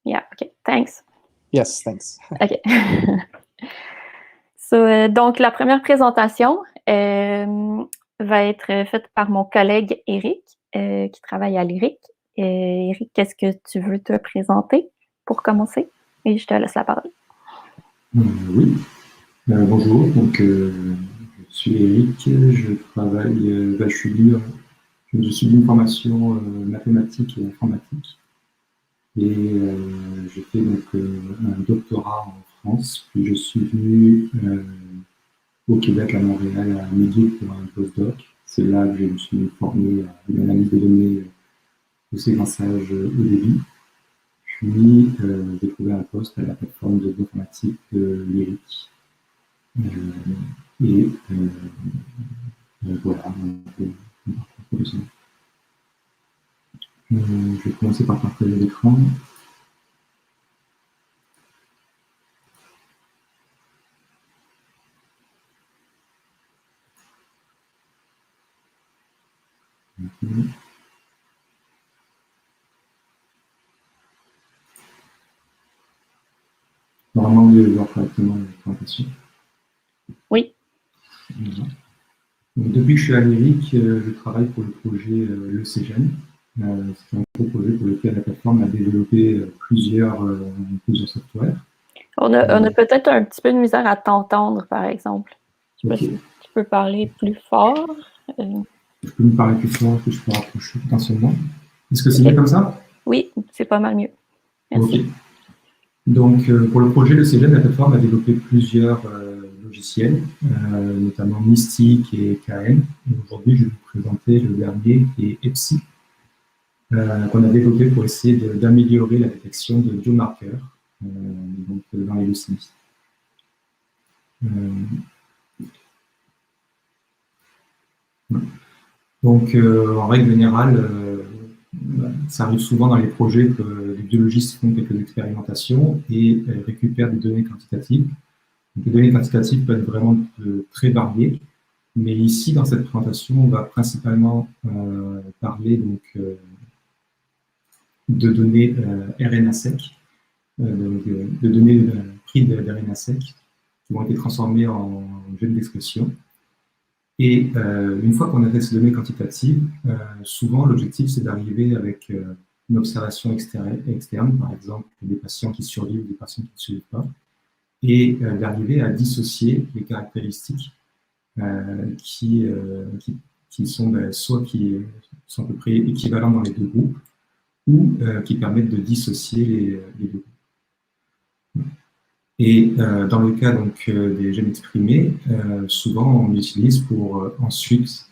Yeah, okay, thanks. Yes, thanks. OK. Donc, la première présentation va être faite par mon collègue Eric, qui travaille à l'IRIC. Eric, qu'est-ce que tu veux te présenter pour commencer? Et je te laisse la parole. Oui, bonjour, donc je suis Eric, je travaille, je suis d'une formation mathématique et informatique. Et j'ai fait donc un doctorat en France, puis je suis venu au Québec, à Montréal, à McGill pour un postdoc. C'est là que je me suis formé à une analyse de données de séquençage haut débit. Puis j'ai trouvé un poste à la plateforme de bioinformatique de l'IRIC. Et voilà. Je vais commencer par partager l'écran. Normalement, vous allez voir correctement la présentation. Oui. Voilà. Donc, depuis que je suis à l'IRIC, je travaille pour le projet Le Cégène. C'est un gros projet pour lequel la plateforme a développé plusieurs softwares. On a peut-être un petit peu de misère à t'entendre, par exemple. Je sais pas si tu peux parler plus fort. Je peux me parler plus fort, que je peux rapprocher potentiellement. Est-ce que c'est mieux comme ça? Oui, c'est pas mal mieux. Merci. Ok. Donc, pour le projet Le Cégène, la plateforme a développé plusieurs logiciels, notamment Mystique et KN. Aujourd'hui, je vais vous présenter le dernier, qui est EPSI, qu'on a développé pour essayer d'améliorer la détection de biomarqueurs dans les leucémies. Donc, en règle générale, ça arrive souvent dans les projets que les biologistes font quelques expérimentations et récupèrent des données quantitatives. Donc, les données quantitatives peuvent être vraiment très variées, mais ici, dans cette présentation, on va principalement parler donc, de données RNA-seq, de données prises d'RNA-seq qui vont être transformées en gènes d'expression. Et une fois qu'on a fait ces données quantitatives, souvent l'objectif c'est d'arriver avec une observation externe, par exemple des patients qui survivent ou des patients qui ne survivent pas, et d'arriver à dissocier les caractéristiques qui sont soit qui sont à peu près équivalentes dans les deux groupes, ou qui permettent de dissocier les deux groupes. Et dans le cas donc, des gènes exprimés, souvent on l'utilise pour ensuite,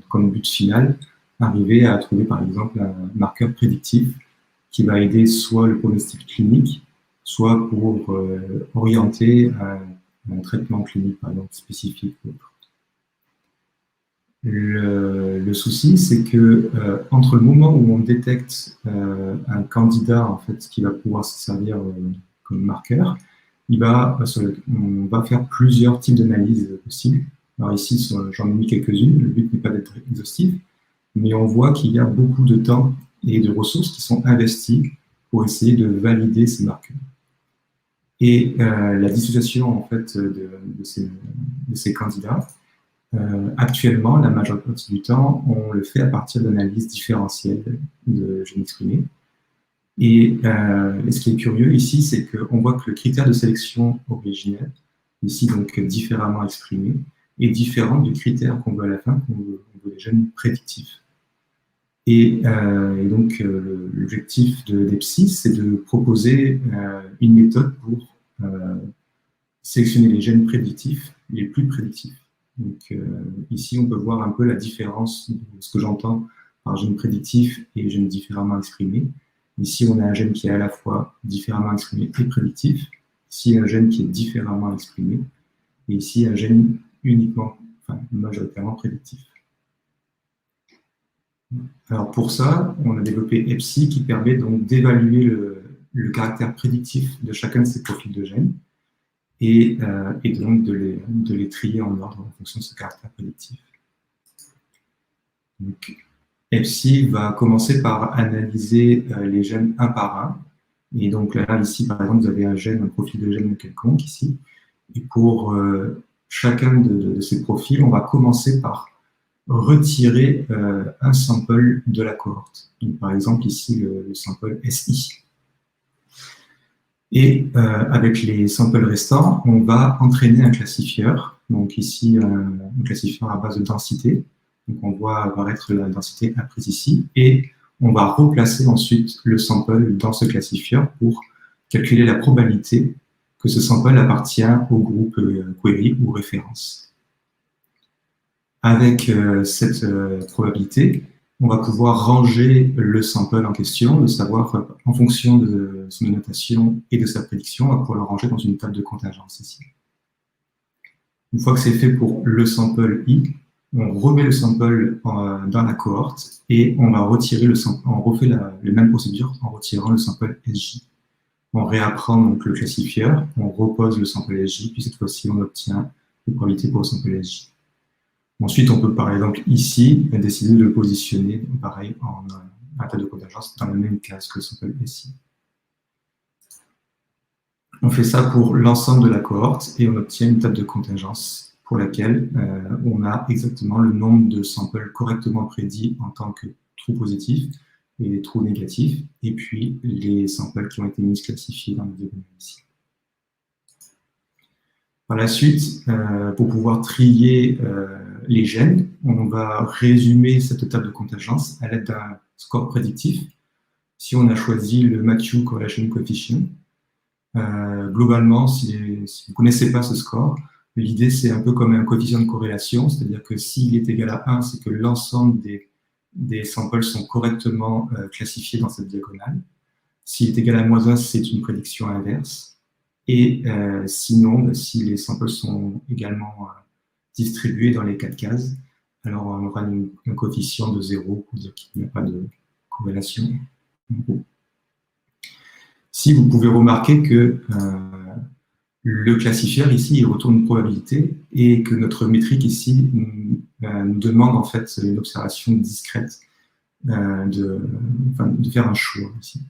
comme but final, arriver à trouver par exemple un marqueur prédictif qui va aider soit le pronostic clinique, soit pour orienter un traitement clinique par exemple spécifique ou autre. Le souci, c'est que entre le moment où on détecte un candidat en fait, qui va pouvoir se servir comme marqueur, on va faire plusieurs types d'analyses possibles. Alors ici, j'en ai mis quelques-unes, le but n'est pas d'être exhaustif, mais on voit qu'il y a beaucoup de temps et de ressources qui sont investies pour essayer de valider ces marqueurs. Et la dissociation en fait, de ces candidats, actuellement, la majeure partie du temps, on le fait à partir d'analyses différentielles de gènes exprimés. Et ce qui est curieux ici, c'est qu'on voit que le critère de sélection originel, ici donc différemment exprimé, est différent du critère qu'on veut à la fin, qu'on veut les gènes prédictifs. Et donc l'objectif d'EPSI, c'est de proposer une méthode pour sélectionner les gènes prédictifs les plus prédictifs. Donc ici, on peut voir un peu la différence de ce que j'entends par gène prédictif et gène différemment exprimé. Ici, on a un gène qui est à la fois différemment exprimé et prédictif. Ici, un gène qui est différemment exprimé. Et ici, un gène majoritairement prédictif. Alors pour ça, on a développé EPSI qui permet donc d'évaluer le caractère prédictif de chacun de ces profils de gènes et donc de les trier en ordre en fonction de ce caractère prédictif. Donc, EPSI va commencer par analyser les gènes un par un Et donc là, ici, par exemple, vous avez un gène, un profil de gène quelconque ici. Et pour chacun de ces profils, on va commencer par retirer un sample de la cohorte. Donc, par exemple, ici, le sample SI. Et avec les samples restants, on va entraîner un classifieur. Donc ici, un classifieur à base de densité. Donc on voit apparaître la densité apprise ici. Et on va replacer ensuite le sample dans ce classifieur pour calculer la probabilité que ce sample appartient au groupe query ou référence. Avec cette probabilité, on va pouvoir ranger le sample en question, de savoir, en fonction de son notation et de sa prédiction, on va pouvoir le ranger dans une table de contingence ici. Une fois que c'est fait pour le sample I, on remet le sample dans la cohorte et on va retirer le sample, on refait la même procédure en retirant le sample SJ. On réapprend donc le classifieur, on repose le sample SJ, puis cette fois-ci on obtient les probabilités pour le sample SJ. Ensuite, on peut par exemple ici décider de le positionner, pareil, en table de contingence dans la même case que le sample SI. On fait ça pour l'ensemble de la cohorte et on obtient une table de contingence pour laquelle on a exactement le nombre de samples correctement prédits en tant que trou positif et trou négatif, et puis les samples qui ont été misclassifiés dans le diagonale ici. Par la suite, pour pouvoir trier les gènes, on va résumer cette table de contingence à l'aide d'un score prédictif. Si on a choisi le Matthew Correlation Coefficient, globalement, si vous ne connaissez pas ce score, l'idée c'est un peu comme un coefficient de corrélation, c'est-à-dire que s'il est égal à 1, c'est que l'ensemble des samples sont correctement classifiés dans cette diagonale. S'il est égal à -1, c'est une prédiction inverse. Et sinon, si les samples sont également distribués dans les 4 cases, alors on aura un coefficient de 0 pour dire qu'il n'y a pas de corrélation. Si vous pouvez remarquer que le classifieur ici, il retourne une probabilité et que notre métrique ici nous demande en fait une observation discrète de faire un choix ici.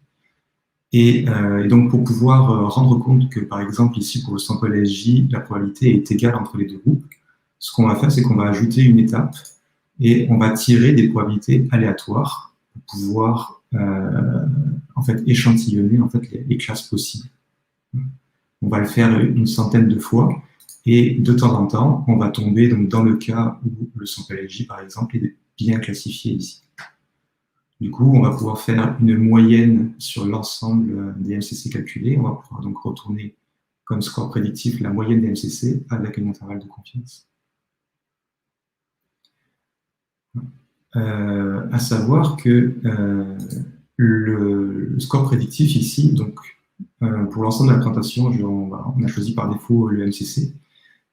Et donc, pour pouvoir rendre compte que, par exemple, ici, pour le sample SJ, la probabilité est égale entre les deux groupes, ce qu'on va faire, c'est qu'on va ajouter une étape et on va tirer des probabilités aléatoires pour pouvoir en fait, échantillonner en fait, les classes possibles. On va le faire une centaine de fois et de temps en temps, on va tomber donc, dans le cas où le sample SJ, par exemple, est bien classifié ici. Du coup, on va pouvoir faire une moyenne sur l'ensemble des MCC calculés. On va pouvoir donc retourner comme score prédictif la moyenne des MCC avec un intervalle de confiance. À savoir que le score prédictif ici, donc pour l'ensemble de la présentation, on a choisi par défaut le MCC,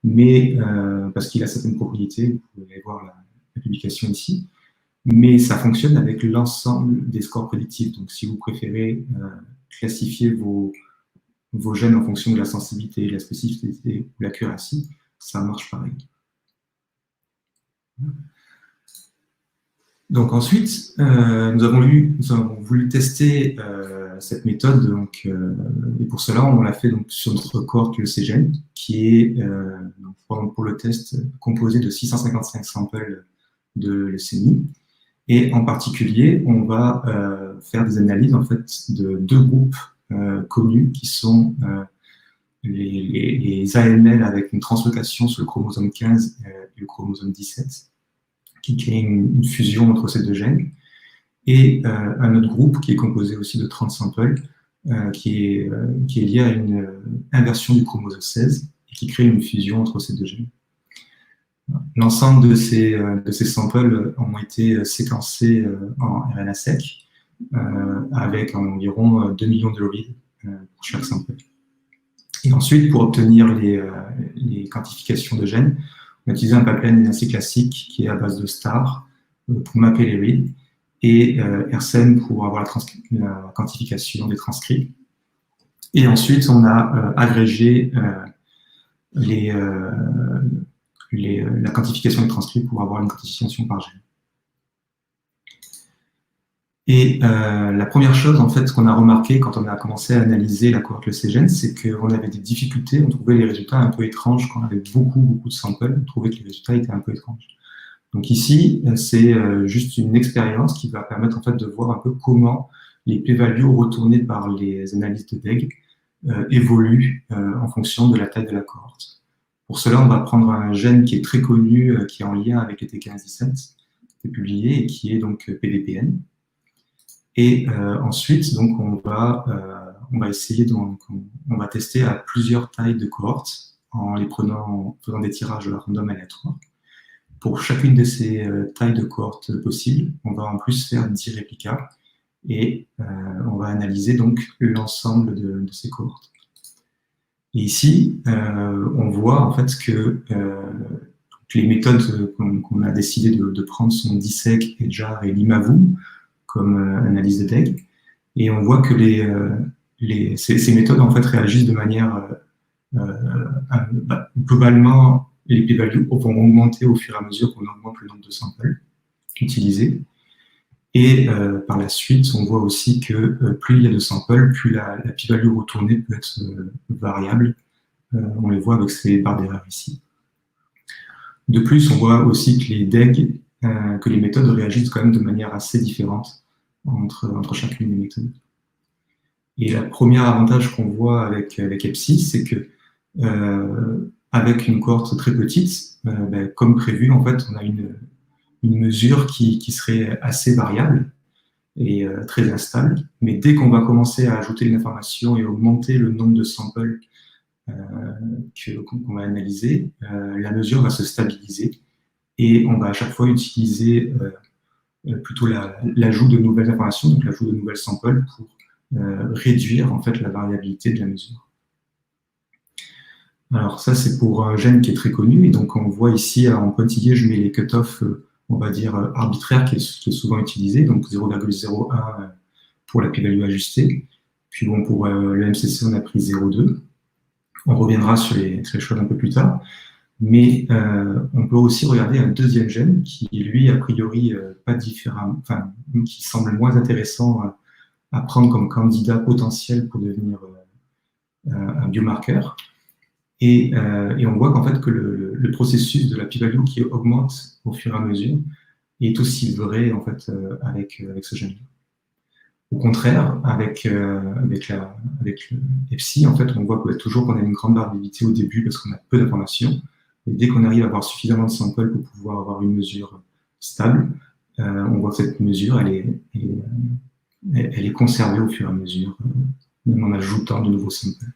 mais parce qu'il a certaines propriétés, vous pouvez aller voir la publication ici. Mais ça fonctionne avec l'ensemble des scores prédictifs. Donc, si vous préférez classifier vos gènes en fonction de la sensibilité, de la spécificité ou de l'accuracy, ça marche pareil. Donc ensuite, nous avons voulu tester cette méthode. Donc, et pour cela, on l'a fait donc, sur notre cohorte le CGEN, qui est, pour le test, composé de 655 samples de leucémie. Et en particulier, on va faire des analyses en fait, de deux groupes connus qui sont les AML avec une translocation sur le chromosome 15 et le chromosome 17, qui crée une fusion entre ces deux gènes, et un autre groupe qui est composé aussi de 30 samples, qui est lié à une inversion du chromosome 16 et qui crée une fusion entre ces deux gènes. L'ensemble de ces samples ont été séquencés en RNA-seq avec environ 2 millions de reads pour chaque sample. Et ensuite, pour obtenir les quantifications de gènes, on a utilisé un pipeline assez classique qui est à base de star pour mapper les reads et RSEM pour avoir la quantification des transcrits. Et ensuite, on a agrégé la quantification des transcrits pour avoir une quantification par gène. Et la première chose, en fait, qu'on a remarqué quand on a commencé à analyser la cohorte leucégène, c'est qu'on avait des difficultés, on trouvait les résultats un peu étranges quand on avait beaucoup de samples, on trouvait que les résultats étaient un peu étranges. Donc ici, c'est juste une expérience qui va permettre en fait de voir un peu comment les p-values retournées par les analyses de DEG évoluent en fonction de la taille de la cohorte. Pour cela, on va prendre un gène qui est très connu, qui est en lien avec les T1517, qui est publié et qui est donc PDPN. Et ensuite, donc, on va essayer, donc, on va tester à plusieurs tailles de cohortes en les prenant, en faisant des tirages random aléatoires. Pour chacune de ces tailles de cohortes possibles, on va en plus faire 10 réplicas et on va analyser donc l'ensemble de ces cohortes. Et ici, on voit en fait que les méthodes qu'on a décidé de prendre sont DISSEQ, EDGAR et Limavou comme analyse de DEG. Et on voit que ces méthodes en fait réagissent de manière globalement, les p-values vont augmenter au fur et à mesure qu'on augmente le nombre de samples utilisés. Et par la suite, on voit aussi que plus il y a de samples, plus la p-value retournée peut être variable. On les voit avec ces barres d'erreur ici. De plus, on voit aussi que les DEG, que les méthodes réagissent quand même de manière assez différente entre chacune des méthodes. Et le premier avantage qu'on voit avec EPSI, c'est que avec une cohorte très petite, comme prévu, en fait, on a une mesure qui serait assez variable et très instable. Mais dès qu'on va commencer à ajouter de l'information et augmenter le nombre de samples qu'on va analyser, la mesure va se stabiliser et on va à chaque fois utiliser plutôt l'ajout de nouvelles informations, donc l'ajout de nouvelles samples pour réduire en fait la variabilité de la mesure. Alors ça, c'est pour un gène qui est très connu, et donc on voit ici en pointillé, je mets les cutoffs, on va dire arbitraires, qui est souvent utilisé, donc 0,01 pour la p-value ajustée. Puis bon, pour le MCC, on a pris 0,2. On reviendra sur les choses un peu plus tard. Mais on peut aussi regarder un deuxième gène qui, lui, a priori, pas différent, enfin, qui semble moins intéressant à prendre comme candidat potentiel pour devenir un biomarqueur. Et on voit qu'en fait que le processus de la p-value qui augmente au fur et à mesure est aussi vrai en fait avec ce gène-là. Au contraire, avec le EPSI, en fait, on voit toujours qu'on a une grande variabilité au début parce qu'on a peu d'informations. Et dès qu'on arrive à avoir suffisamment de samples pour pouvoir avoir une mesure stable, on voit que cette mesure, elle est conservée au fur et à mesure, même en ajoutant de nouveaux samples.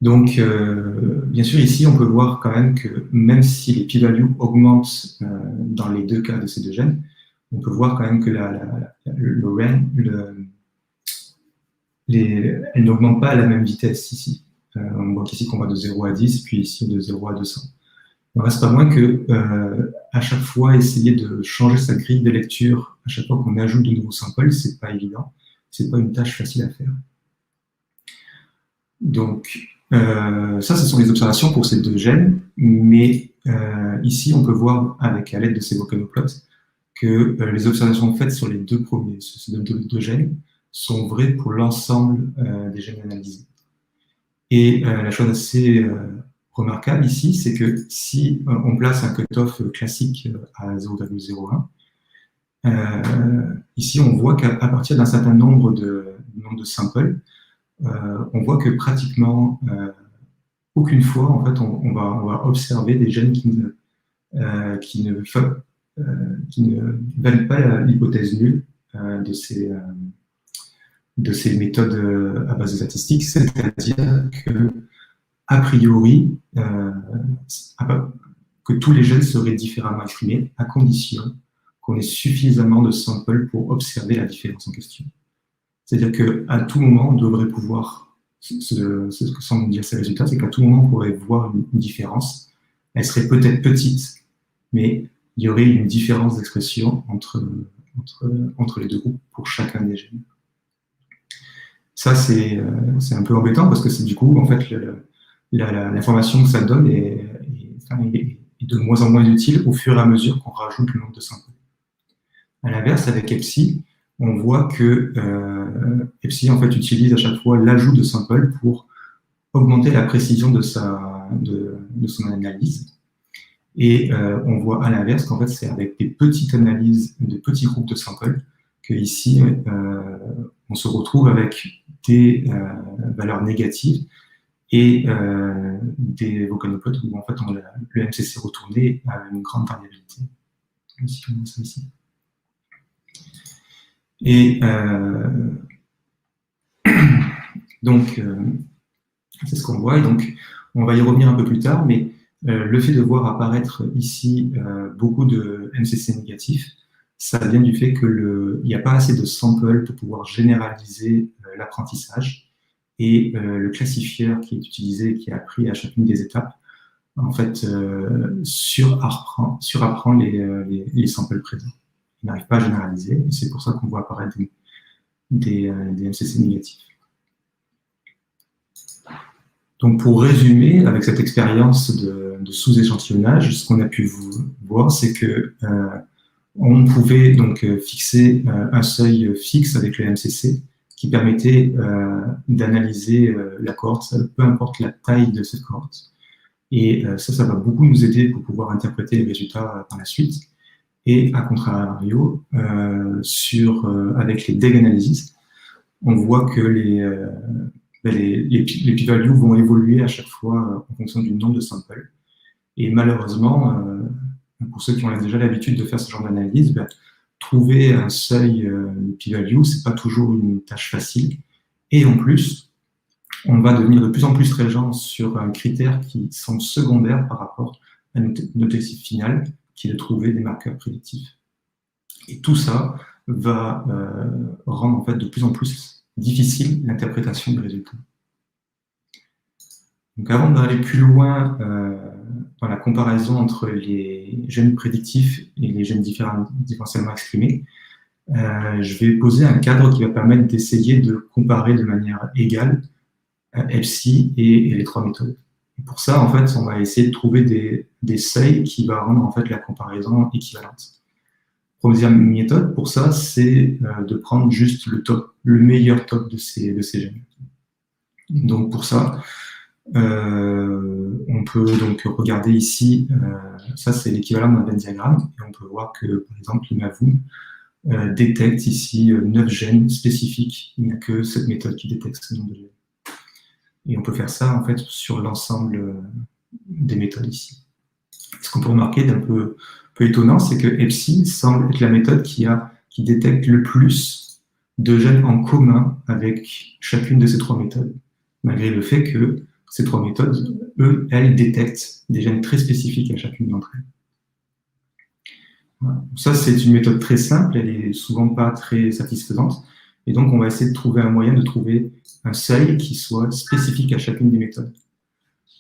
Donc, bien sûr, ici, on peut voir quand même que même si les p-values augmentent dans les deux cas de ces deux gènes, on peut voir quand même que elle n'augmente pas à la même vitesse ici. On voit ici qu'on va de 0 à 10, puis ici de 0 à 200. Il ne reste pas moins que à chaque fois, essayer de changer sa grille de lecture, à chaque fois qu'on ajoute de nouveaux samples, ce n'est pas évident. Ce n'est pas une tâche facile à faire. Donc, ça, ce sont les observations pour ces deux gènes, mais ici, on peut voir à l'aide de ces volcanoplots que les observations faites sur les deux premiers, sur ces deux gènes, sont vraies pour l'ensemble des gènes analysés. Et la chose assez remarquable ici, c'est que si on place un cutoff classique à 0,01, ici on voit qu'à partir d'un certain nombre de samples, on voit que pratiquement aucune fois, en fait, on va observer des gènes qui ne valident pas l'hypothèse nulle de ces méthodes à base de statistiques, c'est-à-dire que, a priori, que tous les gènes seraient différemment exprimés, à condition qu'on ait suffisamment de samples pour observer la différence en question. C'est-à-dire qu'à tout moment, on devrait pouvoir, ce que semblent dire ces résultats, c'est qu'à tout moment, on pourrait voir une différence. Elle serait peut-être petite, mais il y aurait une différence d'expression entre les deux groupes pour chacun des gènes. Ça, c'est un peu embêtant parce que c'est du coup, en fait, l'information que ça donne est de moins en moins utile au fur et à mesure qu'on rajoute le nombre de samples. À l'inverse, avec EPSI, on voit que EPSI en fait, utilise à chaque fois l'ajout de samples pour augmenter la précision de son analyse. Et on voit à l'inverse qu'en fait, c'est avec des petites analyses, de petits groupes de samples, que ici, on se retrouve avec des valeurs négatives et des vocalopodes où en fait, le MCC retourné a une grande variabilité. Ici, on voit ça ici. Et donc, c'est ce qu'on voit. Et donc, on va y revenir un peu plus tard, mais le fait de voir apparaître ici beaucoup de MCC négatifs, ça vient du fait qu'il n'y a pas assez de samples pour pouvoir généraliser l'apprentissage. Et le classifieur qui est utilisé, qui est appris à chacune des étapes, en fait, surapprend les samples présents. Il n'arrive pas à généraliser, et c'est pour ça qu'on voit apparaître des MCC négatifs. Donc, pour résumer, avec cette expérience de sous-échantillonnage, ce qu'on a pu voir, c'est que on pouvait donc fixer un seuil fixe avec le MCC qui permettait d'analyser la cohorte, peu importe la taille de cette cohorte. Et ça va beaucoup nous aider pour pouvoir interpréter les résultats par la suite. Et à contrario, avec les DEG analysis, on voit que les p-values vont évoluer à chaque fois en fonction du nombre de samples. Et malheureusement, pour ceux qui ont déjà l'habitude de faire ce genre d'analyse, trouver un seuil de p-value, c'est pas toujours une tâche facile. Et en plus, on va devenir de plus en plus restreint sur un critère qui semble secondaire par rapport à notre objectif final, qui est de trouver des marqueurs prédictifs. Et tout ça va rendre en fait de plus en plus difficile l'interprétation des résultats. Donc avant d'aller plus loin dans la comparaison entre les gènes prédictifs et les gènes différentiellement exprimés, je vais poser un cadre qui va permettre d'essayer de comparer de manière égale EPSI et les trois méthodes. Et pour ça, en fait, on va essayer de trouver des seuils qui vont rendre en fait la comparaison équivalente. Première méthode, pour ça, c'est de prendre juste le meilleur top de ces gènes. Donc pour ça, on peut donc regarder ici, ça c'est l'équivalent d'un Venn diagramme, et on peut voir que, par exemple, l'Imavum détecte ici 9 gènes spécifiques. Il n'y a que cette méthode qui détecte ce nombre de gènes. Et on peut faire ça en fait sur l'ensemble des méthodes ici. Ce qu'on peut remarquer d'un peu étonnant, c'est que EPSI semble être la méthode qui détecte le plus de gènes en commun avec chacune de ces trois méthodes, malgré le fait que ces trois méthodes, elles détectent des gènes très spécifiques à chacune d'entre elles. Voilà. Ça, c'est une méthode très simple, elle est souvent pas très satisfaisante, et donc on va essayer de trouver un moyen de trouver un seuil qui soit spécifique à chacune des méthodes.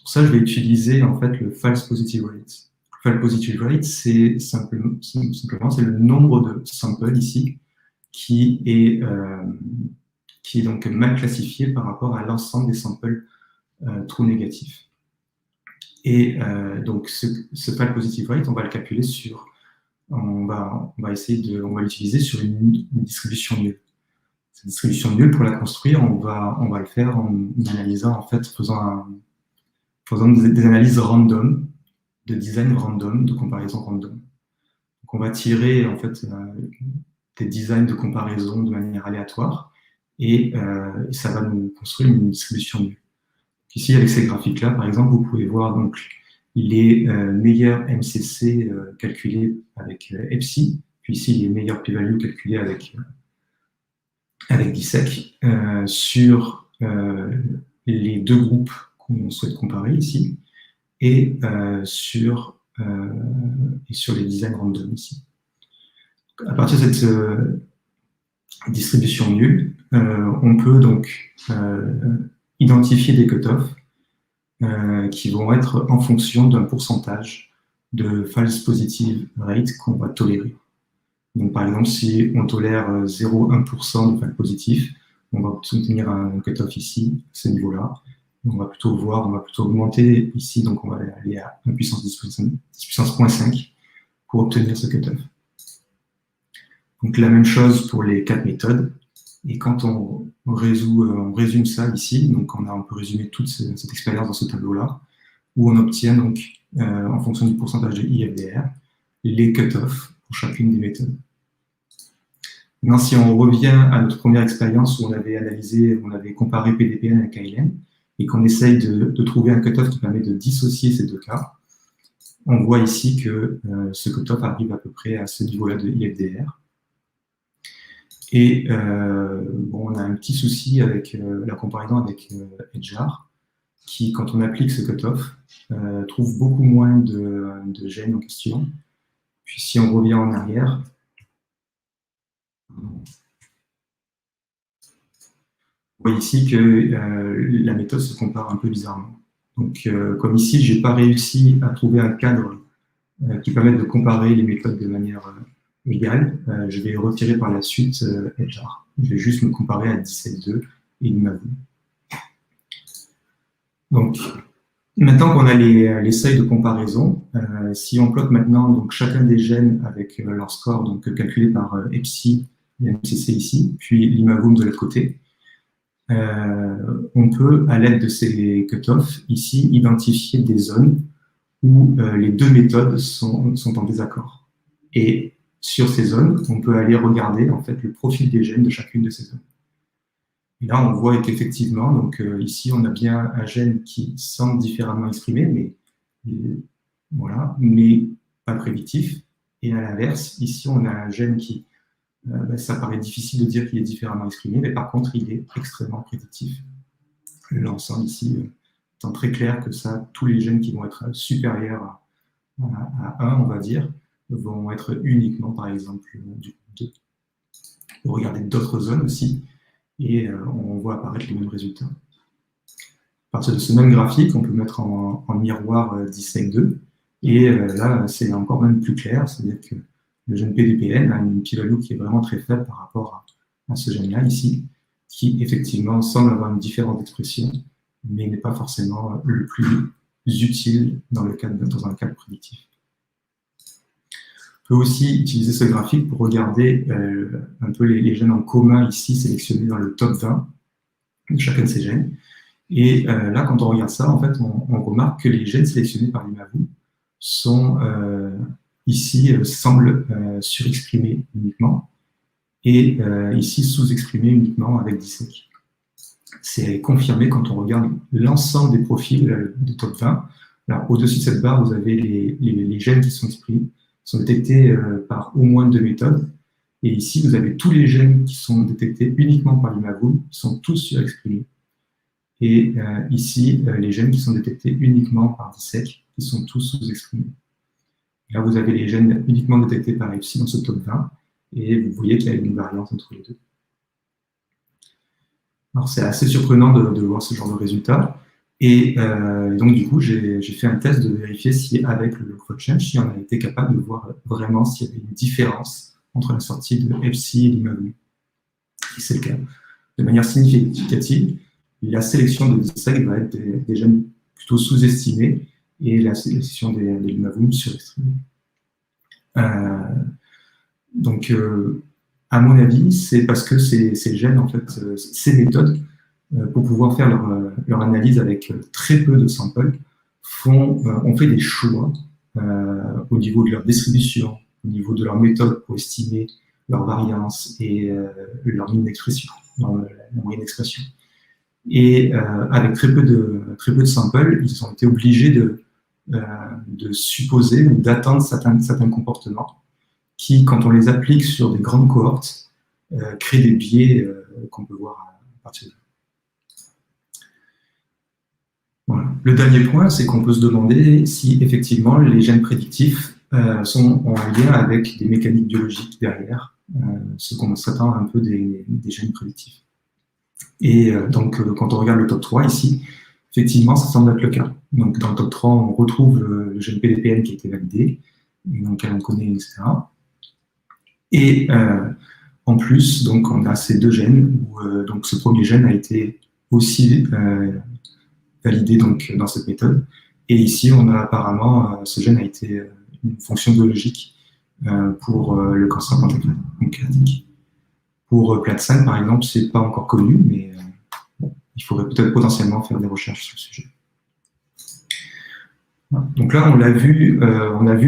Pour ça, je vais utiliser en fait le false positive rate. Le false positive rate, c'est simplement c'est le nombre de samples ici qui est donc mal classifié par rapport à l'ensemble des samples true négatifs. Et donc ce false positive rate, on va le calculer on va l'utiliser sur une distribution nulle. Cette distribution nulle, pour la construire, on va le faire en analysant, en fait, faisant des analyses random, de design random, de comparaison random. Donc on va tirer en fait des designs de comparaison de manière aléatoire et ça va nous construire une distribution nulle. Ici, avec ces graphiques-là, par exemple, vous pouvez voir donc les meilleurs MCC calculés avec EPSI, puis ici les meilleurs p-values calculés avec DISEC sur les deux groupes qu'on souhaite comparer ici et sur les designs random ici. À partir de cette distribution nulle, on peut donc identifier des cutoffs qui vont être en fonction d'un pourcentage de false positive rate qu'on va tolérer. Donc, par exemple, si on tolère 0,1% de false positif, on va obtenir un cutoff ici, à ce niveau-là. On va plutôt augmenter ici, donc on va aller à 1 puissance 10 puissance 0.5 pour obtenir ce cutoff. Donc la même chose pour les 4 méthodes. Et quand on résume ça ici, donc on peut résumer toute cette expérience dans ce tableau-là, où on obtient donc, en fonction du pourcentage de IFDR, les cut-offs pour chacune des méthodes. Maintenant, si on revient à notre première expérience où on avait comparé PDPN avec ALM, et qu'on essaye de trouver un cut-off qui permet de dissocier ces deux cas, on voit ici que ce cut-off arrive à peu près à ce niveau-là de IFDR. Et on a un petit souci avec la comparaison avec Edgear, qui, quand on applique ce cut-off, trouve beaucoup moins de gènes en question. Puis si on revient en arrière, on voit ici que la méthode se compare un peu bizarrement. Donc, comme ici, je n'ai pas réussi à trouver un cadre qui permette de comparer les méthodes de manière égale, je vais retirer par la suite Edgear. Je vais juste me comparer à 17.2 et l'Imavum. Donc, maintenant qu'on a les seuils de comparaison, si on plotte maintenant donc, chacun des gènes avec leur score donc, calculé par EPSI et MCC ici, puis l'Imavum de l'autre côté, on peut, à l'aide de ces cutoffs, ici, identifier des zones où les deux méthodes sont en désaccord. Et sur ces zones, on peut aller regarder en fait, le profil des gènes de chacune de ces zones. Et là, on voit qu'effectivement, donc ici, on a bien un gène qui semble différemment exprimé, mais pas prédictif. Et à l'inverse, ici, on a un gène qui, ça paraît difficile de dire qu'il est différemment exprimé, mais par contre, il est extrêmement prédictif. L'ensemble ici étant très clair que ça, tous les gènes qui vont être supérieurs à 1, on va dire, vont être uniquement, par exemple, du 2. On peut regarder d'autres zones aussi, et on voit apparaître les mêmes résultats. À partir de ce même graphique, on peut mettre en miroir 17.2, et là, c'est encore même plus clair, c'est-à-dire que le gène PDPN a une p-value qui est vraiment très faible par rapport à ce gène-là, ici, qui effectivement semble avoir une différente expression, mais n'est pas forcément le plus utile dans un cadre prédictif. On peut aussi utiliser ce graphique pour regarder un peu les gènes en commun ici sélectionnés dans le top 20 de chacun de ces gènes. Et là, quand on regarde ça, en fait, on remarque que les gènes sélectionnés par l'Imavum sont ici semblent surexprimés uniquement et ici sous-exprimés uniquement avec DISSEQ. C'est confirmé quand on regarde l'ensemble des profils du top 20. Au-dessus de cette barre, vous avez les gènes qui sont exprimés, sont détectés par au moins 2 méthodes. Et ici, vous avez tous les gènes qui sont détectés uniquement par l'Imavum, qui sont tous surexprimés. Et ici, les gènes qui sont détectés uniquement par DISSEQ, qui sont tous sous-exprimés. Là, vous avez les gènes uniquement détectés par EPSI dans ce top 20, et vous voyez qu'il y a une variance entre les deux. Alors, c'est assez surprenant de voir ce genre de résultats. Et donc, du coup, j'ai fait un test de vérifier si, avec le Log4Change, si on a été capable de voir vraiment s'il y avait une différence entre la sortie de EPSI et l'Imavum. Et c'est le cas. De manière significative, la sélection de DISSEQ va être des gènes plutôt sous-estimés et la sélection de l'Imavum surestimée. Donc, à mon avis, c'est parce que ces gènes, en fait, ces méthodes, pour pouvoir faire leur analyse avec très peu de samples, ont fait des choix au niveau de leur distribution, au niveau de leur méthode pour estimer leur variance et leur moyenne d'expression. Et avec très peu de samples, ils ont été obligés de supposer ou d'attendre certains comportements qui, quand on les applique sur des grandes cohortes, créent des biais qu'on peut voir à partir de là. Voilà. Le dernier point, c'est qu'on peut se demander si effectivement les gènes prédictifs sont en lien avec des mécaniques biologiques derrière, ce qu'on s'attend un peu des gènes prédictifs. Et donc, quand on regarde le top 3 ici, effectivement, ça semble être le cas. Donc, dans le top 3, on retrouve le gène PDPN qui a été validé, donc on connaît, etc. Et en plus, donc, on a ces deux gènes, où donc, ce premier gène a été aussi validé donc, dans cette méthode. Et ici, on a apparemment, ce gène a été une fonction biologique pour le cancer pancréatique. Pour Platsen, par exemple, c'est pas encore connu, mais il faudrait peut-être potentiellement faire des recherches sur le sujet. Donc là, on a vu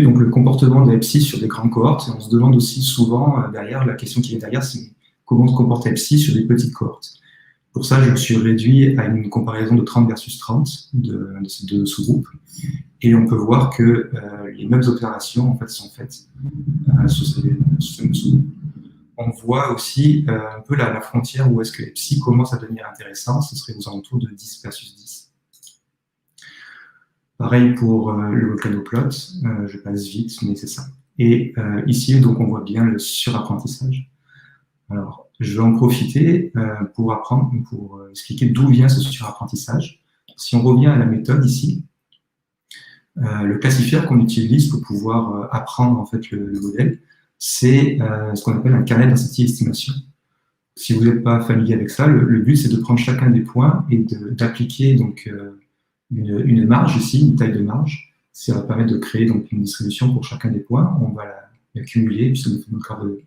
donc le comportement des PSI sur des grandes cohortes, et on se demande aussi souvent derrière, la question qui est derrière, c'est comment se comporte PSI sur des petites cohortes. Pour ça, je me suis réduit à une comparaison de 30 versus 30 de ces deux sous-groupes, et on peut voir que les mêmes opérations en fait, sont faites sur ces mêmes sous-groupes. On voit aussi un peu la frontière où est-ce que les PSI commencent à devenir intéressants, ce serait aux alentours de 10 versus 10. Pareil pour le volcanoplot, je passe vite, mais c'est ça. Et ici, donc, on voit bien le surapprentissage. Alors, je vais en profiter pour expliquer d'où vient ce surapprentissage. Si on revient à la méthode ici, le classifieur qu'on utilise pour pouvoir apprendre en fait, le modèle, c'est ce qu'on appelle un carnet density estimation. Si vous n'êtes pas familier avec ça, le but, c'est de prendre chacun des points et d'appliquer donc une marge ici, une taille de marge. Ça va permettre de créer donc une distribution pour chacun des points. On va l'accumuler, puis ça nous fait notre carte de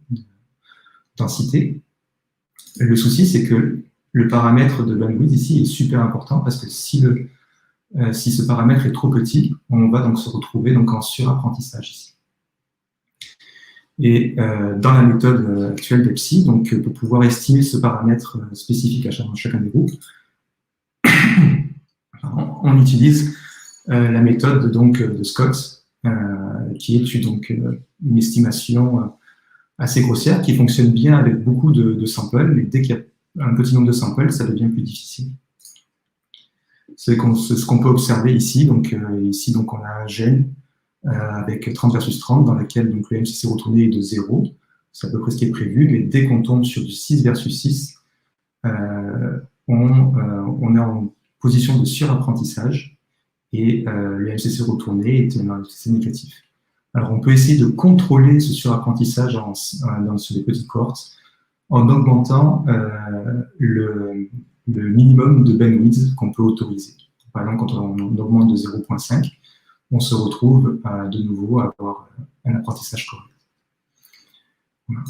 densité. Le souci, c'est que le paramètre de bandwidth ici est super important parce que si ce paramètre est trop petit, on va donc se retrouver donc en surapprentissage ici. Et dans la méthode actuelle d'EPSI, donc pour pouvoir estimer ce paramètre spécifique à chacun des groupes, on utilise la méthode donc, de Scott, qui est donc une estimation assez grossière, qui fonctionne bien avec beaucoup de samples, mais dès qu'il y a un petit nombre de samples, ça devient plus difficile. C'est ce qu'on peut observer ici. Donc, ici, donc, on a un gène avec 30 versus 30, dans laquelle donc, le MCC retourné est de 0. C'est à peu près ce qui est prévu, mais dès qu'on tombe sur du 6 versus 6, on est en position de surapprentissage et le MCC retourné est un MCC négatif. Alors, on peut essayer de contrôler ce surapprentissage sur des petites cohortes en augmentant le minimum de bandwidth qu'on peut autoriser. Par exemple, quand on augmente de 0,5, on se retrouve de nouveau à avoir un apprentissage correct. Voilà.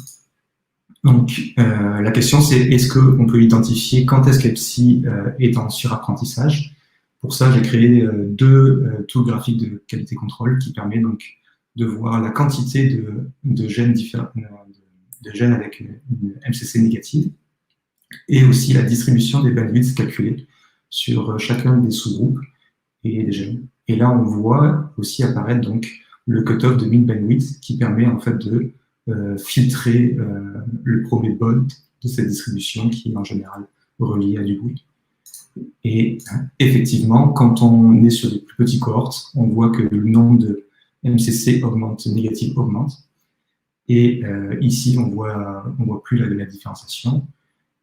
Donc, la question, c'est est-ce qu'on peut identifier quand est-ce qu'EPSI est en surapprentissage? Pour ça, j'ai créé deux tools graphiques de qualité contrôle qui permet donc de voir la quantité de gènes avec une MCC négative et aussi la distribution des bandwidths calculés sur chacun des sous-groupes et des gènes. Et là, on voit aussi apparaître donc le cutoff de mean bandwidth qui permet en fait de filtrer le premier bond de cette distribution qui est en général relié à du bruit. Et effectivement, quand on est sur des plus petits cohortes, on voit que le nombre de MCC négatif augmente. Et ici, on voit plus la différenciation.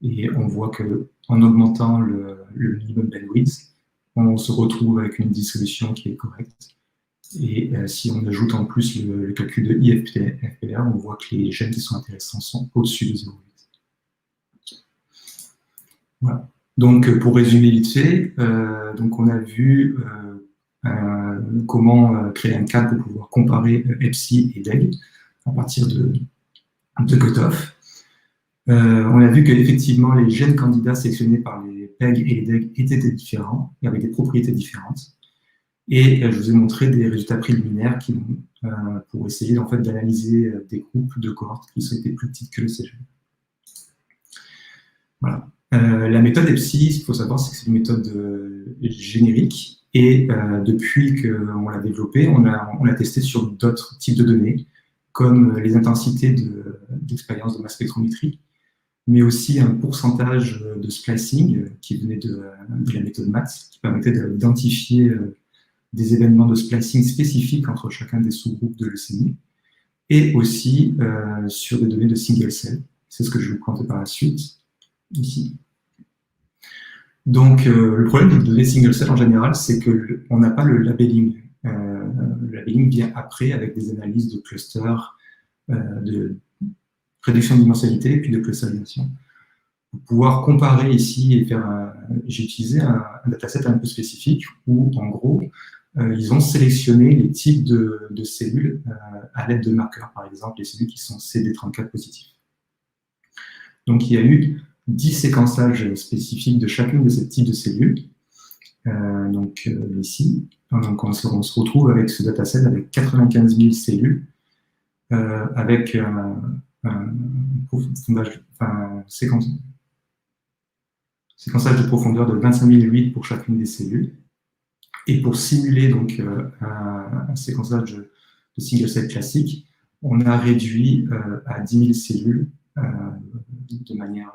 Et on voit qu'en augmentant le minimum bandwidth, on se retrouve avec une distribution qui est correcte. Et si on ajoute en plus le calcul de IFPR, on voit que les gènes qui sont intéressants sont au-dessus de 0,8. Voilà. Donc, pour résumer vite fait, donc on a vu comment créer un cadre pour pouvoir comparer EPSI et DEG à partir de cutoff. On a vu qu'effectivement, les gènes candidats sélectionnés par les PEG et les DEG étaient différents, et avec des propriétés différentes. Et je vous ai montré des résultats préliminaires pour essayer en fait, d'analyser des groupes de cohortes qui étaient plus petites que le CGE. Voilà. La méthode EPSI, il faut savoir, c'est que c'est une méthode générique. Et depuis qu'on l'a développée, on l'a testé sur d'autres types de données, comme les intensités d'expérience de masse spectrométrie, mais aussi un pourcentage de splicing qui venait de la méthode MATS, qui permettait d'identifier des événements de splicing spécifiques entre chacun des sous-groupes de leucémie, et aussi sur des données de single cell. C'est ce que je vais vous présenter par la suite, ici. Donc, le problème des données single cell en général, c'est qu'on n'a pas le labelling. Le labelling vient après avec des analyses de clusters, de réduction de dimensionnalité et puis de clusterisation. Pour pouvoir comparer ici et j'ai utilisé un dataset un peu spécifique où, en gros, ils ont sélectionné les types de cellules à l'aide de marqueurs, par exemple les cellules qui sont CD34 positives. Donc il y a eu 10 séquençages spécifiques de chacune de ces types de cellules. Ici, donc on se retrouve avec ce dataset avec 95 000 cellules, avec séquençage de profondeur de 25 008 pour chacune des cellules. Et pour simuler donc, un séquençage de single-cell classique, on a réduit à 10 000 cellules de manière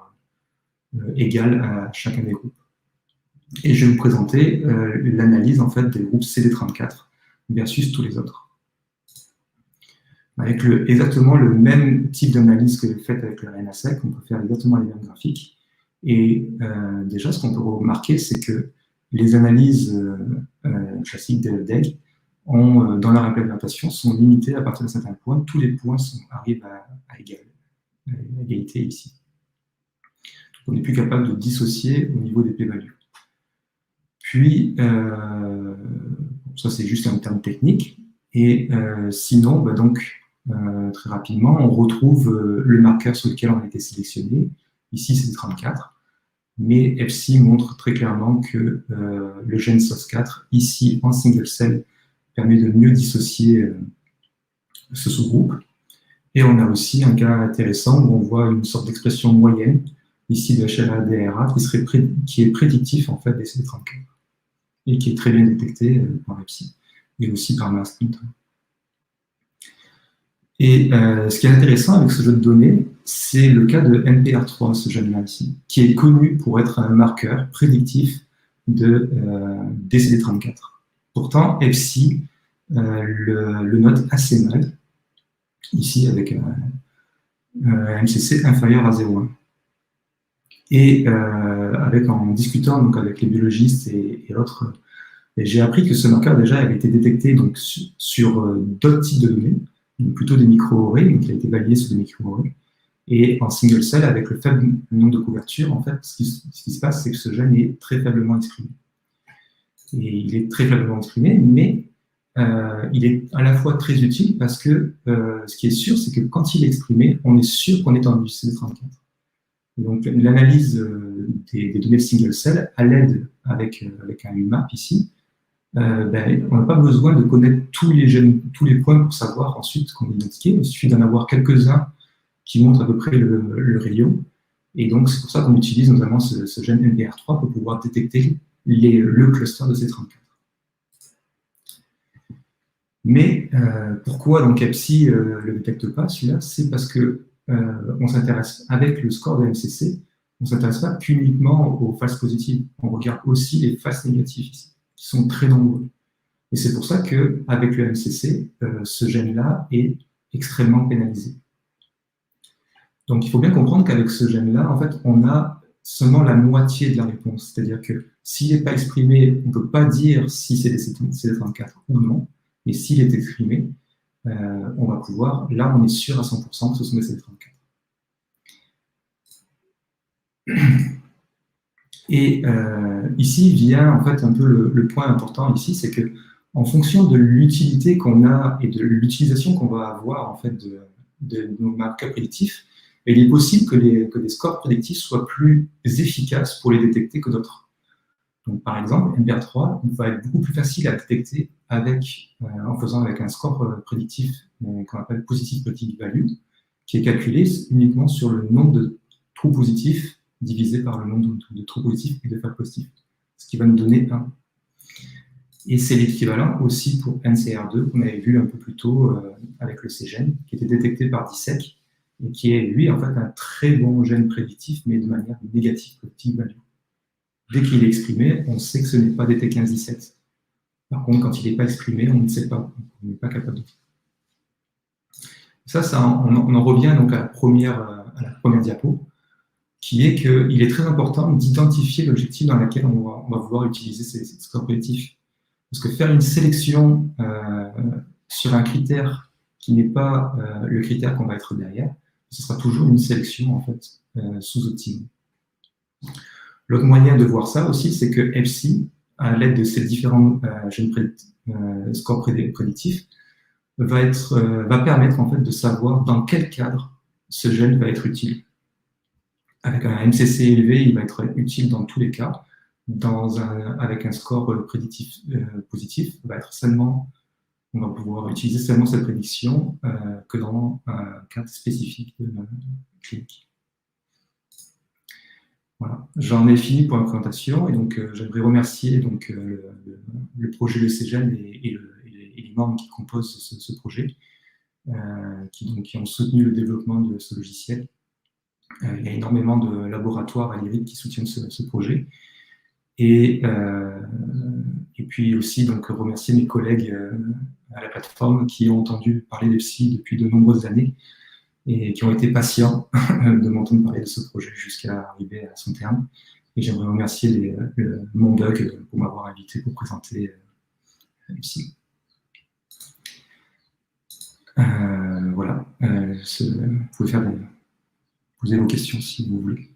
égale à chacun des groupes. Et je vais vous présenter l'analyse en fait, des groupes CD34 versus tous les autres. Avec exactement le même type d'analyse que faite avec le RNA-seq, on peut faire exactement les mêmes graphiques. Et déjà, ce qu'on peut remarquer, c'est que les analyses classiques d'ELDEG dans leur implémentation sont limitées à partir d'un certain point. Tous les points arrivent à égalité ici. Donc, on n'est plus capable de dissocier au niveau des p-values. Puis, ça c'est juste un terme technique. Et sinon, très rapidement, on retrouve le marqueur sur lequel on a été sélectionné. Ici, c'est 34. Mais EPSI montre très clairement que le gène SOS4, ici en single cell, permet de mieux dissocier ce sous-groupe. Et on a aussi un cas intéressant où on voit une sorte d'expression moyenne, ici de HLA-DRA, qui est prédictif en fait des CD34 et qui est très bien détecté par EPSI et aussi par MassPrint. Et ce qui est intéressant avec ce jeu de données, c'est le cas de NPR3, ce gène-là ici, qui est connu pour être un marqueur prédictif des CD34. Pourtant, EPSI le note assez mal, ici avec un MCC inférieur à 0,1. Et en discutant donc, avec les biologistes et autres, j'ai appris que ce marqueur déjà avait été détecté donc, sur d'autres types de données, donc plutôt des micro-arrays, donc il a été validé sur des micro-arrays. Et en single cell, avec le faible nombre de couvertures, en fait, ce qui se passe, c'est que ce gène est très faiblement exprimé. Et il est très faiblement exprimé, mais il est à la fois très utile parce que ce qui est sûr, c'est que quand il est exprimé, on est sûr qu'on est en du CD34. Et donc l'analyse des données de single cell, à l'aide avec un UMAP ici, on n'a pas besoin de connaître tous les points pour savoir ensuite qu'on est identifié. Il suffit d'en avoir quelques-uns qui montrent à peu près le rayon. Et donc, c'est pour ça qu'on utilise notamment ce gène NPR3 pour pouvoir détecter le cluster de C34. Mais pourquoi donc EPSI ne le détecte pas, celui-là? C'est parce que on s'intéresse, avec le score de MCC, on ne s'intéresse pas qu'uniquement aux phases positives. On regarde aussi les phases négatives ici, qui sont très nombreux. Et c'est pour ça qu'avec le MCC, ce gène-là est extrêmement pénalisé. Donc, il faut bien comprendre qu'avec ce gène-là, en fait, on a seulement la moitié de la réponse. C'est-à-dire que s'il n'est pas exprimé, on ne peut pas dire si c'est des CD34 ou non. Mais s'il est exprimé, on va pouvoir, là, on est sûr à 100% que ce sont des CD34. Et ici vient, en fait, un peu le point important ici, c'est que en fonction de l'utilité qu'on a et de l'utilisation qu'on va avoir, en fait, de nos marqueurs prédictifs, il est possible que des scores prédictifs soient plus efficaces pour les détecter que d'autres. Donc, par exemple, NPR3 va être beaucoup plus facile à détecter en faisant avec un score prédictif qu'on appelle positive predictive value, qui est calculé uniquement sur le nombre de trous positifs divisé par le nombre de trous positifs et de phases positives, ce qui va nous donner 1. Et c'est l'équivalent aussi pour NCR2 qu'on avait vu un peu plus tôt avec le C-gène, qui était détecté par DISEC, et qui est, lui, en fait, un très bon gène prédictif, mais de manière négative, predictive value. Dès qu'il est exprimé, on sait que ce n'est pas des T15-17. Par contre, quand il n'est pas exprimé, on ne sait pas, on n'est pas capable de faire. On en revient donc à la première diapo, qui est qu'il est très important d'identifier l'objectif dans lequel on va vouloir utiliser ces scores prédictifs. Parce que faire une sélection sur un critère qui n'est pas le critère qu'on va être derrière, ce sera toujours une sélection en fait sous-optimée. L'autre moyen de voir ça aussi, c'est que EPSI à l'aide de ces différents scores prédictifs, va permettre en fait de savoir dans quel cadre ce gène va être utile. Avec un MCC élevé, il va être utile dans tous les cas. Avec un score prédictif positif, on va pouvoir utiliser seulement cette prédiction que dans un cadre spécifique de clinique. Voilà. J'en ai fini pour la présentation et donc j'aimerais remercier le projet LeCGEN et les membres qui composent ce projet, qui ont soutenu le développement de ce logiciel. Il y a énormément de laboratoires à l'IRIC qui soutiennent ce projet. Et puis aussi donc remercier mes collègues à la plateforme qui ont entendu parler d'EPSI depuis de nombreuses années et qui ont été patients de m'entendre parler de ce projet jusqu'à arriver à son terme. Et j'aimerais remercier mon bug pour m'avoir invité pour présenter EPSI. Voilà. Vous pouvez poser vos questions si vous voulez.